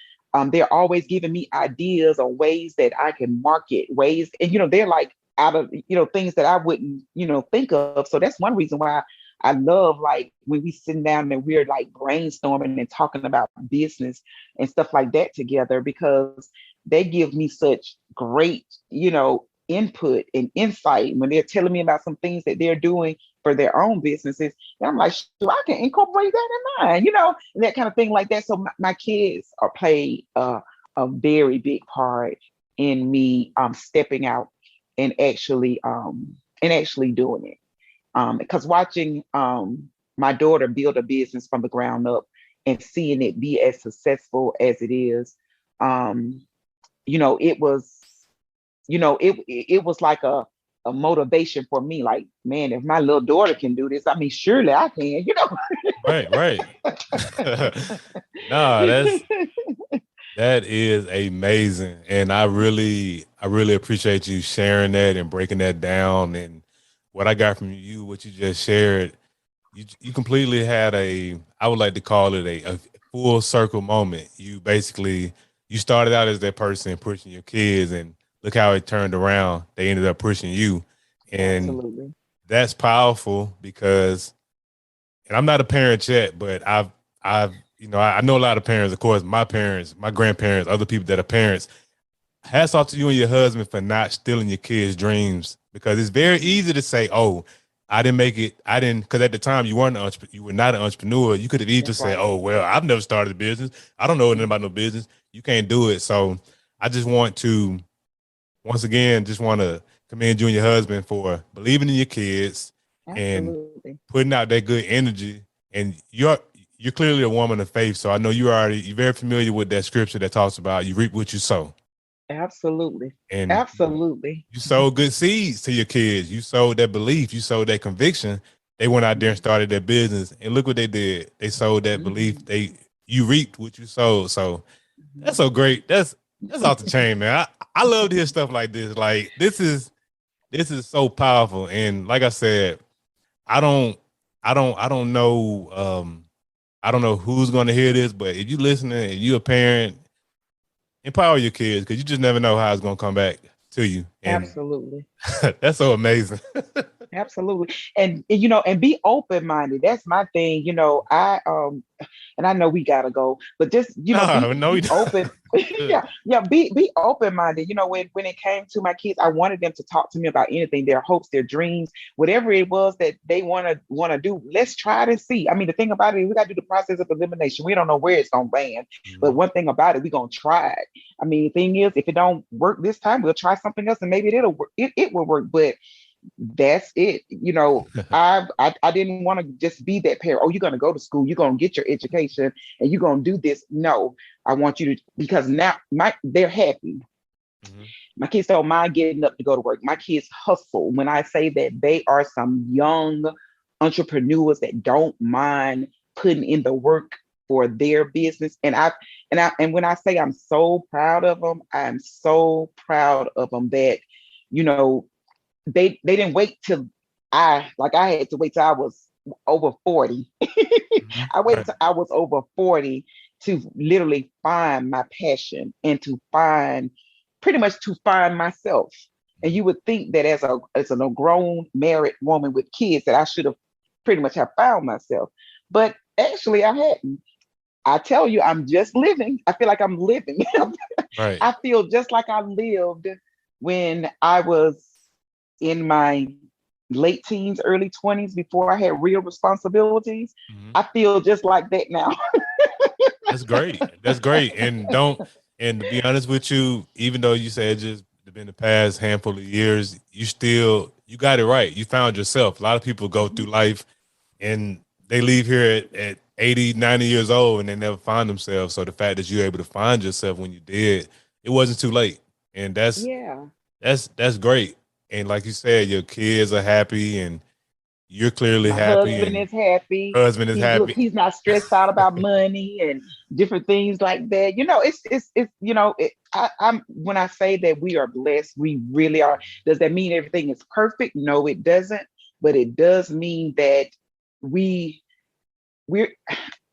they're always giving me ideas or ways that I can market ways, and they're like out of things that I wouldn't think of. So that's one reason why I love, like, when we sit down and we're like brainstorming and talking about business and stuff like that together, because they give me such great, input and insight when they're telling me about some things that they're doing for their own businesses. And I'm like, "Shoot, I can incorporate that in mine," and that kind of thing like that. So my kids are play a very big part in me stepping out and actually doing it. Because watching my daughter build a business from the ground up and seeing it be as successful as it is, um, it was, it was like a motivation for me. Like, man, if my little daughter can do this, I mean, surely I can. Right, right. Nah, that is amazing. And I really appreciate you sharing that and breaking that down. And what I got from you, what you just shared, you completely had I would like to call it a full circle moment. You started out as that person pushing your kids, and look how it turned around. They ended up pushing you. And Absolutely. that's powerful because, and I'm not a parent yet, but I've I know a lot of parents, of course, my parents, my grandparents, other people that are parents. Hats off to you and your husband for not stealing your kids' dreams, because it's very Mhm. easy to say, "Oh, I didn't make it. I didn't," because at the time you were not an entrepreneur. You could have easily That's said, right. "Oh, well, I've never started a business. I don't know anything about no Mhm. business." You can't do it. So I just want to once again just want to commend you and your husband for believing in your kids and Absolutely. putting out that good energy. And you're clearly a woman of faith, so I know you're very familiar with that scripture that talks about you reap what you sow. Absolutely. And Absolutely. you sowed good seeds to your kids. You sowed that belief. You sowed that conviction. They went out there and Mhm. started their business, and look what they did. They sowed that belief. Mhm. You reaped what you sowed. So that's Mhm. so great. That's off the chain, man. I love to hear stuff like this. Like this is this is so powerful. And like I said, I don't, I don't know, I don't know who's going to hear this, but if you listening and you a parent, empower your kids because you just never know how it's going to come back to you. And Absolutely. that's so amazing. Absolutely. And be open minded. That's my thing. And I know we gotta go, but just No, no, we be don't. open. Good. Yeah, be open minded. When it came to my kids, I wanted them to talk to me about anything, their hopes, their dreams, whatever it was that they wanna do. Let's try it and see. I mean, the thing about it, we gotta do the process of elimination. We don't know where it's gonna land, but Mhm. one thing about it, we're gonna try it. I mean, the thing is, if it don't work this time, we'll try something else, and maybe it'll work. It will work, but that's it. I didn't want to just be that parent. Oh, you're gonna go to school, you're gonna get your education, and you're gonna do this. No, I want you to, because now they're happy. Mhm. My kids don't mind getting up to go to work. My kids hustle. When I say that, they are some young entrepreneurs that don't mind putting in the work for their business. And when I say I'm so proud of them, I'm so proud of them that you know they didn't wait till I had to wait till I was over 40. Mhm. I waited Right. till I was over 40 to literally find my passion and to find pretty much to find myself. And Mhm. you would think that as a grown married woman with kids that I should have pretty much have found myself. But actually I hadn't. I tell you, I'm just living. I feel like I'm living. Right. I feel just like I lived when I was in my late teens, early 20s, before I had real responsibilities. Mhm. I feel just like that now. That's great. That's great. And to be honest with you, even though you said just been the past handful of years, you got it right. You found yourself. A lot of people go through life and they leave here at 80, 90 years old and they never find themselves. So the fact that you're able to find yourself when you did, it wasn't too late. And Yeah. that's great. And like you said, your kids are happy and you're clearly My happy husband and is happy. husband is Look, happy. he's not stressed out about money and different things like that. I'm when I say that we are blessed, we really are. Does that mean everything is perfect? No, it doesn't. But it does mean that we we're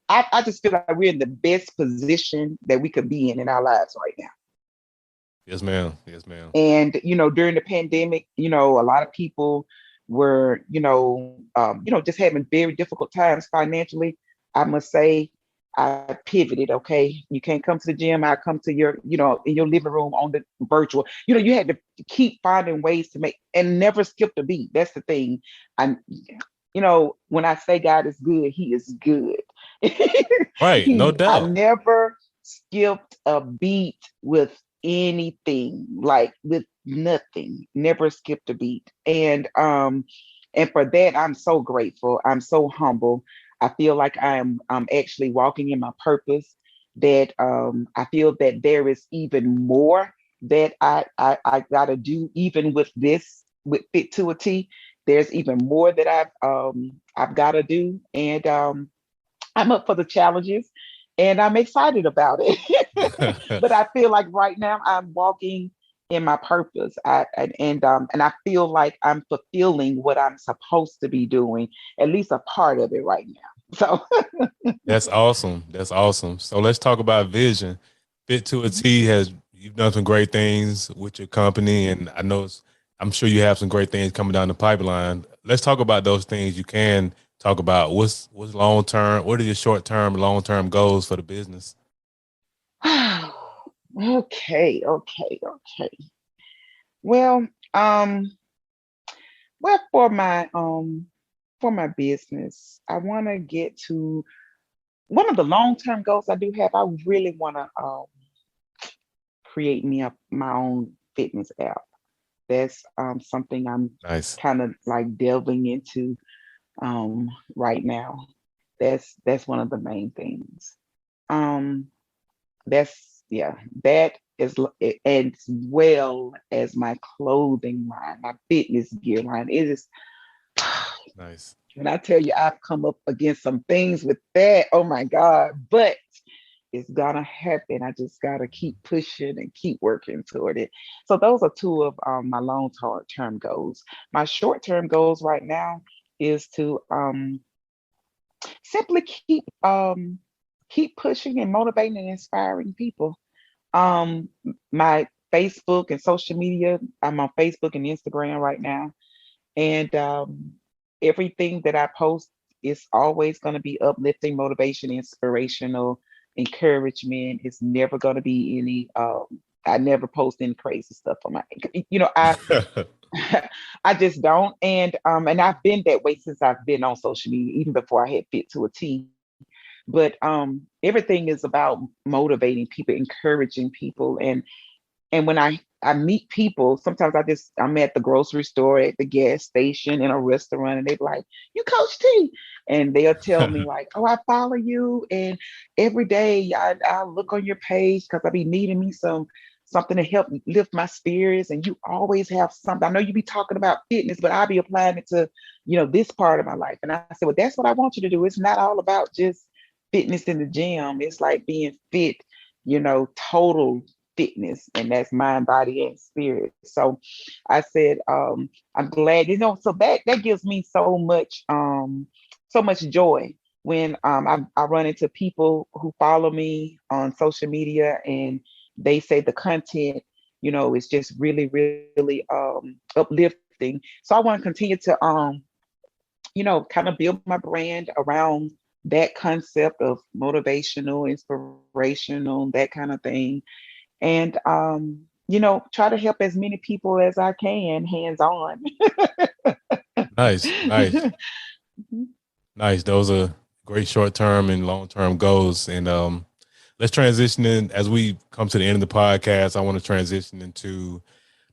I just feel like we're in the best position that we could be in our lives right now. Yes, ma'am. Yes, ma'am. And during the pandemic, a lot of people were, just having very difficult times financially. I must say, I pivoted. Okay, you can't come to the gym. I come to your, in your living room on the virtual. You had to keep finding ways to make and never skip a beat. That's the thing. I, when I say God is good, He is good. Right, no I doubt. never skipped a beat with anything, like with nothing. Never skipped a beat. And for that, I'm so grateful. I'm so humble. I feel like I'm actually walking in my purpose. That I feel that there is even more that I gotta do, even with this with Fit to a T. There's even more that I've got to do, and I'm up for the challenges, and I'm excited about it. But I feel like right now I'm walking in my purpose. And I feel like I'm fulfilling what I'm supposed to be doing, at least a part of it right now. So That's awesome. That's awesome. So let's talk about vision. Fit to a T has you've done some great things with your company, and I'm sure you have some great things coming down the pipeline. Let's talk about those things you can talk about. What's long term? What are your short term, long term goals for the business? okay. Well, um, well for my business, I want to get to one of the long term goals I do have. I really want to create my own fitness app. That's something I'm Nice. kind of like delving into right now. That's one of the main things. Um, that's yeah, that is as well as my clothing line, my fitness gear line. It is Nice. when I tell you I've come up against some things with that. Oh my God! But It's gonna happen. I just gotta keep pushing and keep working toward it. So those are two of my long term goals. My short term goals right now is to simply keep pushing and motivating and inspiring people. Um, my Facebook and social media. I'm on Facebook and Instagram right now, and everything that I post is always going to be uplifting, motivation, inspirational, encouragement. It's never going to be any. I never post any crazy stuff on my. I just don't, and I've been that way since I've been on social media, even before I had Fit to a T. But everything is about motivating people, encouraging people, and when I meet people, sometimes I'm at the grocery store, at the gas station, in a restaurant, and they're like, "You Coach T," and they'll tell me like, "Oh, I follow you, and every day I look on your page because I be needing me something to help lift my spirits, and you always have something. I know you be talking about fitness, but I'll be applying it to this part of my life." And I said, "Well, that's what I want you to do. It's not all about just fitness in the gym. It's like being fit, total fitness, and that's mind, body, and spirit." So I said, I'm glad, so that gives me so much joy when I run into people who follow me on social media and they say the content, is just really, really uplifting. So I want to continue to kind of build my brand around that concept of motivational, inspirational, that kind of thing, and try to help as many people as I can, hands on. Nice, nice, nice. Those are great short term and long term goals. And let's transition in as we come to the end of the podcast. I want to transition into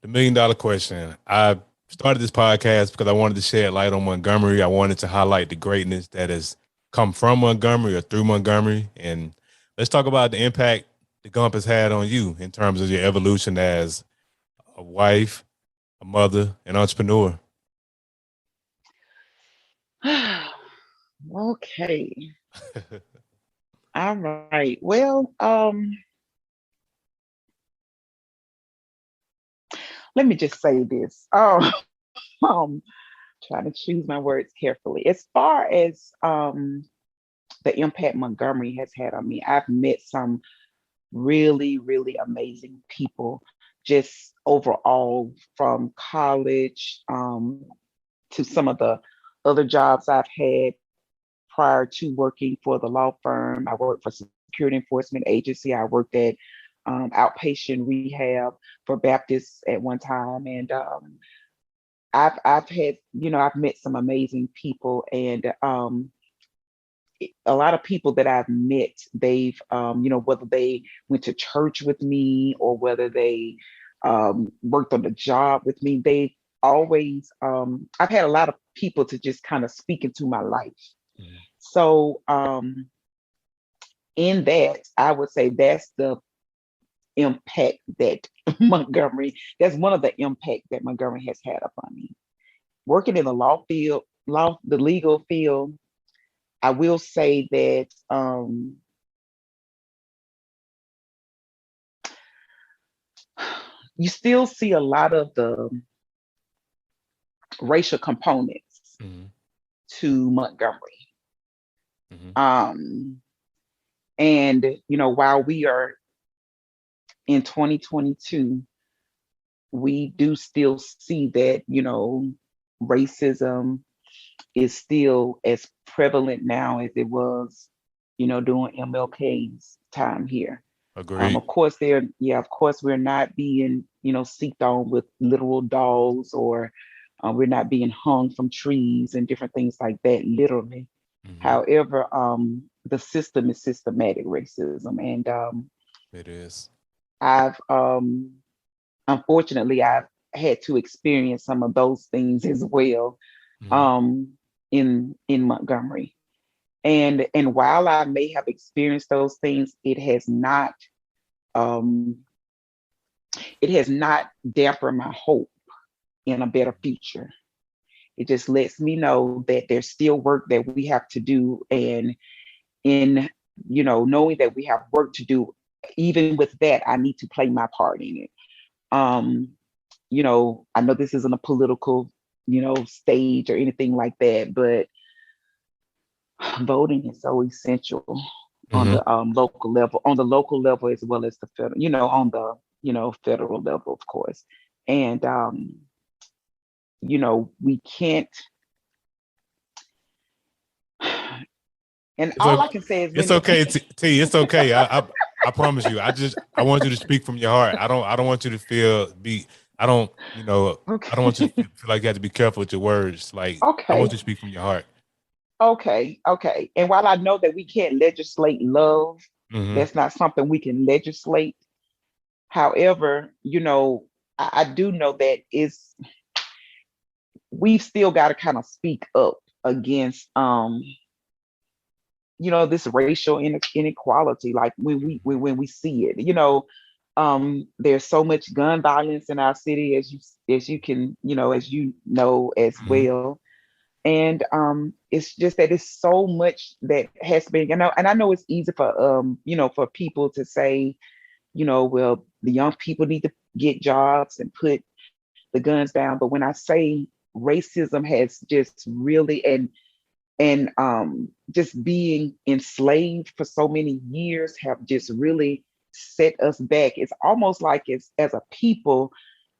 the $1 million question. I started this podcast because I wanted to shed light on Montgomery. I wanted to highlight the greatness that has come from Montgomery or through Montgomery. And let's talk about the impact the Gump has had on you in terms of your evolution as a wife, a mother, an entrepreneur. Okay. All right. Well, let me just say this. Um, trying to choose my words carefully. As far as the impact Montgomery has had on me, I've met some really, really amazing people just overall, from college to some of the other jobs I've had prior to working for the law firm. I worked for security enforcement agency. I worked at outpatient rehab for Baptists at one time, and I've had, I've met some amazing people, and a lot of people that I've met, they've, whether they went to church with me or whether they worked on the job with me, they always, I've had a lot of people to just kind of speak into my life. Mhm. So in that, I would say that's the impact that that's one of the impact that Montgomery has had upon me. Working in the the legal field, I will say that you still see a lot of the racial components Mhm. to Montgomery. Mhm. Um, and, while we are in 2022, we do still see that, racism is still as prevalent now as it was, during MLK's time here. Agreed. Of course, of course, we're not being, seeked on with literal dogs, or we're not being hung from trees and different things like that, literally. Mhm. However, the system is systematic racism, and It is. I've unfortunately I've had to experience some of those things as well, Mhm. um, in Montgomery. And while I may have experienced those things, um, it has not dampened my hope in a better future. It just lets me know that there's still work that we have to do, and in knowing that we have work to do, even with that, I need to play my part in it. Um, I know this isn't a political, stage or anything like that, but voting is so essential on Hmm. the local level as well as the federal, on the, federal level, of course. And we can't, and It's all okay. I can say is It's when okay. T. It's okay. I promise you. I want you to speak from your heart. I don't want you to feel be. I don't. I don't want you to okay. feel like you have to be careful with your words. Like I want you Okay. to speak from your heart. Okay. And while I know that we can't legislate love, Hmm. that's not something we can legislate. However, I do know that we've still got to kind of speak up against this racial inequality, like when we see it. There's so much gun violence in our city, as you can, as as Hmm. well. And it's just that it's so much that has been, and I know it's easy for for people to say, well, the young people need to get jobs and put the guns down. But when I say racism has just really, and just being enslaved for so many years have just really set us back. It's almost like it's, as a people,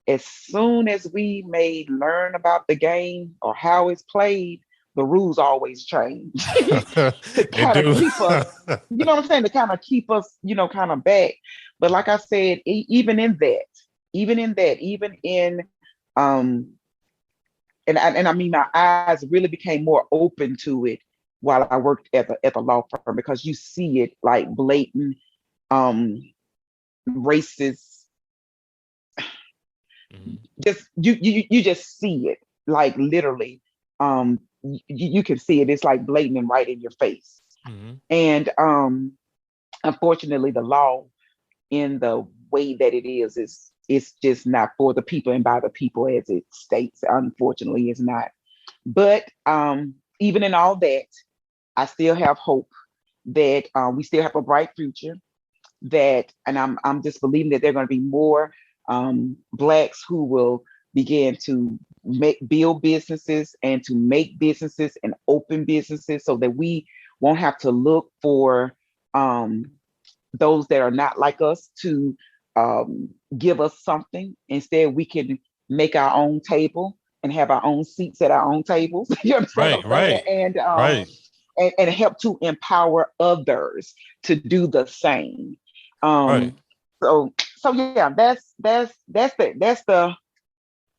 as soon as we may learn about the game or how it's played, the rules always change to They kind of do. keep us, you know what I'm saying, to kind of keep us, kind of back. But like I said, even in um and I mean, my eyes really became more open to it while I worked at the law firm, because you see it like blatant um racist, Hmm. just you just see it, like literally. You can see it. It's like blatant and right in your face. Hmm. And unfortunately, the law, in the way that it is, it's just not for the people and by the people, as it states. Unfortunately, it's not. But even in all that, I still have hope that we still have a bright future. And I'm just believing that there are going to be more blacks who will begin to build businesses and to make businesses and open businesses, so that we won't have to look for um, those that are not like us to give us something. Instead, we can make our own table and have our own seats at our own tables. You understand Right. what I'm saying? Right. Right. And help to empower others to do the same. Right. So yeah,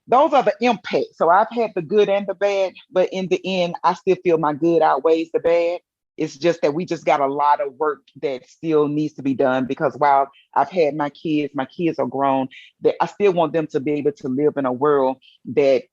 those are the impacts. So I've had the good and the bad, but in the end, I still feel my good outweighs the bad. It's just that we just got a lot of work that still needs to be done, because while I've had my kids are grown, that I still want them to be able to live in a world that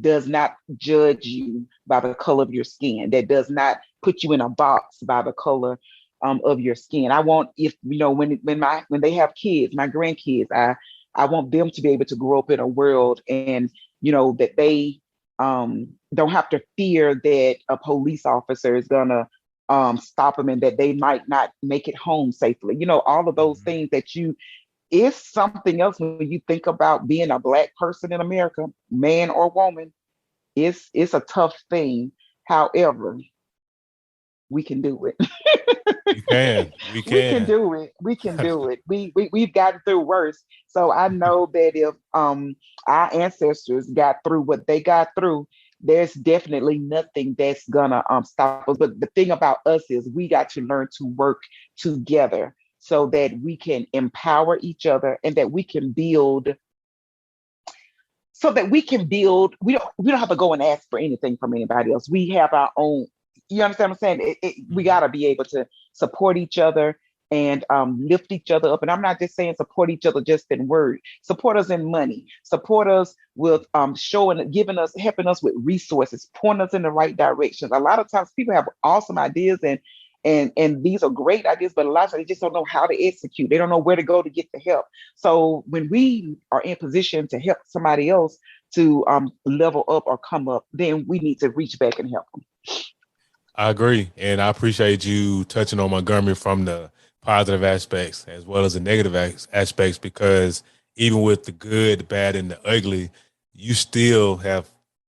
does not judge you by the color of your skin, that does not put you in a box by the color of your skin. I want, if when they have kids, my grandkids, I want them to be able to grow up in a world, and that they don't have to fear that a police officer is gonna stop them, and that they might not make it home safely. All of those Hmm. things that you it's something else when you think about being a black person in America, man or woman. It's a tough thing. However, we can do it. We can. We We can can. do it. We can do it. We've gotten through worse. So I know that if our ancestors got through what they got through, there's definitely nothing that's gonna stop us. But the thing about us is we got to learn to work together, so that we can empower each other, and that we can build, we don't have to go and ask for anything from anybody else. We have our own. You understand what I'm saying? We got Hmm. to be able to support each other and lift each other up. And I'm not just saying support each other just in word. Support us in money. Support us with showing, giving us, helping us with resources, pointing us in the right directions. A lot of times people have awesome ideas, and these are great ideas, but a lot of times they just don't know how to execute. They don't know where to go to get the help. So when we are in position to help somebody else to level up or come up, then we need to reach back and help them. I agree, and I appreciate you touching on Montgomery from the positive aspects as well as the negative aspects because even with the good, the bad, and the ugly, you still have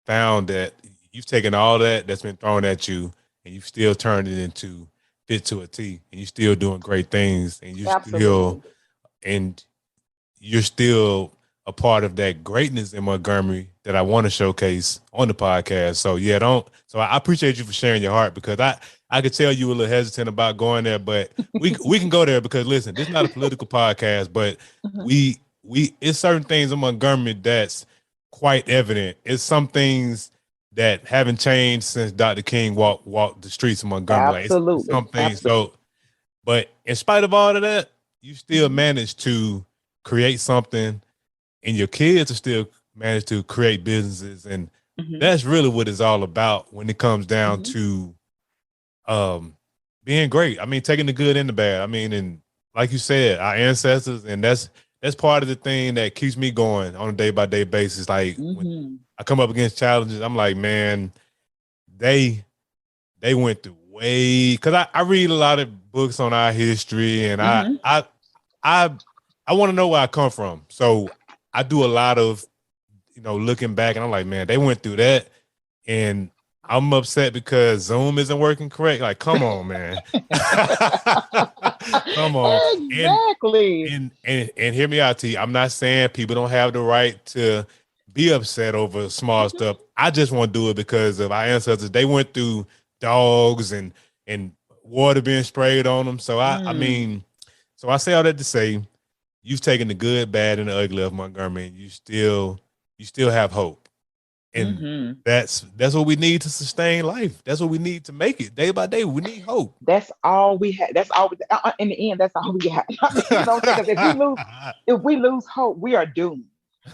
found that you've taken all that's been thrown at you and you've still turned it into fit to a T, and you're still doing great things, and Absolutely. and you're still a part of that greatness in Montgomery that I want to showcase on the podcast. So yeah, don't. So I appreciate you for sharing your heart because I could tell you were a little hesitant about going there, but we can go there because listen, this is not a political podcast, but Mhm. we it's certain things in Montgomery that's quite evident. It's some things that haven't changed since Dr. King walked the streets of Montgomery. Like it's Absolutely. some things. Absolutely. So but in spite of all of that, you still Hmm. managed to create something, and your kids are still managed to create businesses, and Hmm. that's really what it's all about when it comes down Hmm. to um, being great. I mean, taking the good and the bad. I mean, and like you said, our ancestors, and that's part of the thing that keeps me going on a day by day basis. Like when Hmm. I come up against challenges, I'm like, man, they they went through way because I read a lot of books on our history, and Hmm. I I want to know where I come from. So I do a lot of looking back, and I'm like, man, they went through that, and I'm upset because Zoom isn't working correct. Like, come on, man, come on, and Exactly. and hear me out, T. I'm not saying people don't have the right to be upset over small Hmm. stuff. I just want to do it because of our ancestors. They went through dogs and water being sprayed on them. So I Mm. mean, so I say all that to say you've taken the good, bad, and the ugly of Montgomery, and you still have hope, and Hmm. that's what we need to sustain life. That's what we need to make it day by day. We need hope. That's all we had. That's all. In the end, that's all we got. I mean, you know what I'm saying? Because if we lose hope, we are doomed.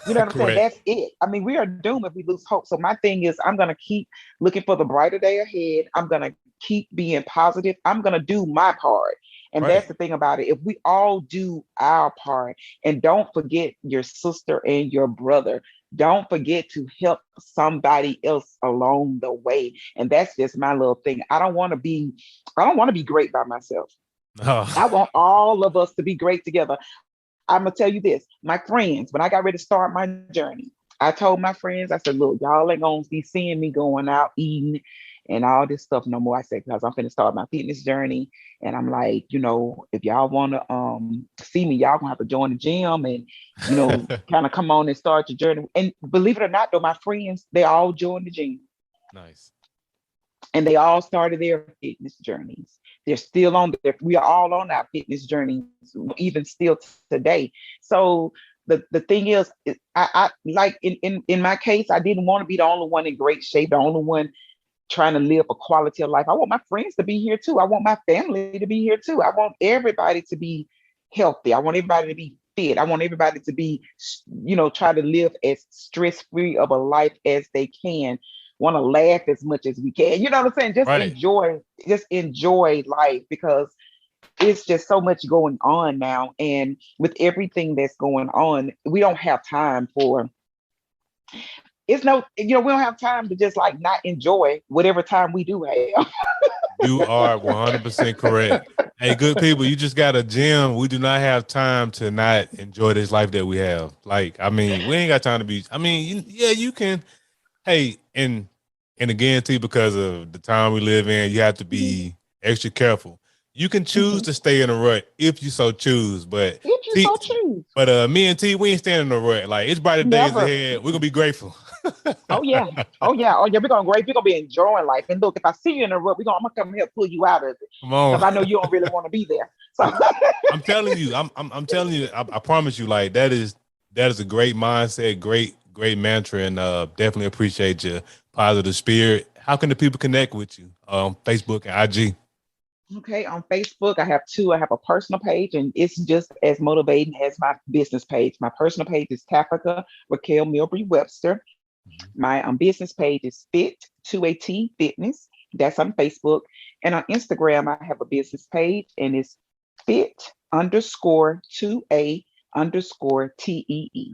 You know what I'm saying? Correct. That's it. I mean, we are doomed if we lose hope. So my thing is, I'm gonna keep looking for the brighter day ahead. I'm gonna keep being positive. I'm gonna do my part. And Right. that's the thing about it. If we all do our part, and don't forget your sister and your brother, don't forget to help somebody else along the way. And that's just my little thing. I don't want to be great by myself. I Oh, want all of us to be great together. I'm gonna tell you this: my friends, when I got ready to start my journey, I told my friends, I said, "Look, y'all ain't gonna be seeing me going out eating and all this stuff no more." I said, "Because I'm gonna start my fitness journey, and I'm like, if y'all wanna see me, y'all gonna have to join the gym and kind of come on and start your journey." And believe it or not, though, my friends they all joined the gym nice. and they all started their fitness journeys. They're still on there. We are all on our fitness journeys, even still today. So the thing is, I like in my case, I didn't want to be the only one in great shape, the only one trying to live a quality of life. I want my friends to be here too. I want my family to be here too. I want everybody to be healthy. I want everybody to be fit. I want everybody to be, try to live as stress free of a life as they can. Want to laugh as much as we can. You know what I'm saying? Right. Just enjoy life because it's just so much going on now. And with everything that's going on, we don't have time for it's no, we don't have time to just like not enjoy whatever time we do have. You are 100% correct. Hey, good people, you just got a gym. We do not have time to not enjoy this life that we have. Like, I mean, we ain't got time to be. I mean, yeah, you can. Hey, and again, too, because of the time we live in, you have to Mhm. be extra careful. You can choose Mhm. to stay in a rut if you so choose, but If you T, so choose. me and T, we ain't staying in a rut. Like, it's brighter days Never. ahead. We're gonna be grateful. Oh yeah. Oh yeah. Oh yeah. We're gonna great. We're gonna be enjoying life. And look, if I see you in a rut, I'm gonna come here pull you out of it Come because on. I know you don't really want to be there. So I'm telling you, I'm telling you, I promise you, like that is a great mindset, great mantra, and definitely appreciate your positive spirit. How can the people connect with you? Facebook and IG. okay, on Facebook, I have two. I have a personal page, and it's just as motivating as my business page. My personal page is Tafika Raquel Milbury Webster. Mhm. My business page is Fit to a T Fitness. That's on Facebook. And on Instagram, I have a business page and it's fit underscore to a underscore TEE.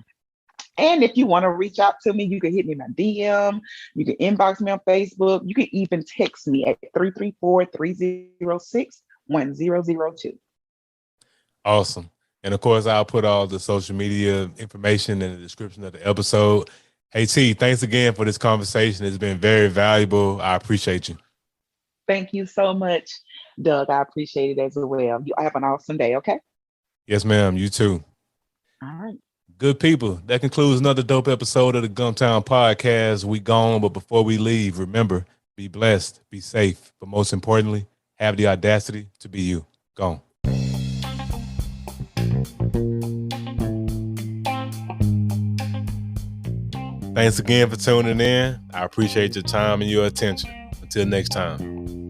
And if you want to reach out to me, you can hit me in my DM. You can inbox me on Facebook. You can even text me at 334-306-1002. Awesome. And of course, I'll put all the social media information in the description of the episode. Hey, T, thanks again for this conversation. It's been very valuable. I appreciate you. Thank you so much, Doug. I appreciate it as well. You have an awesome day, okay? Yes, ma'am. You too. All right. Good people. That concludes another dope episode of the Gumtown Podcast. We gone, but before we leave, remember, be blessed, be safe, but most importantly, have the audacity to be you. Gone. Thanks again for tuning in. I appreciate your time and your attention. Until next time.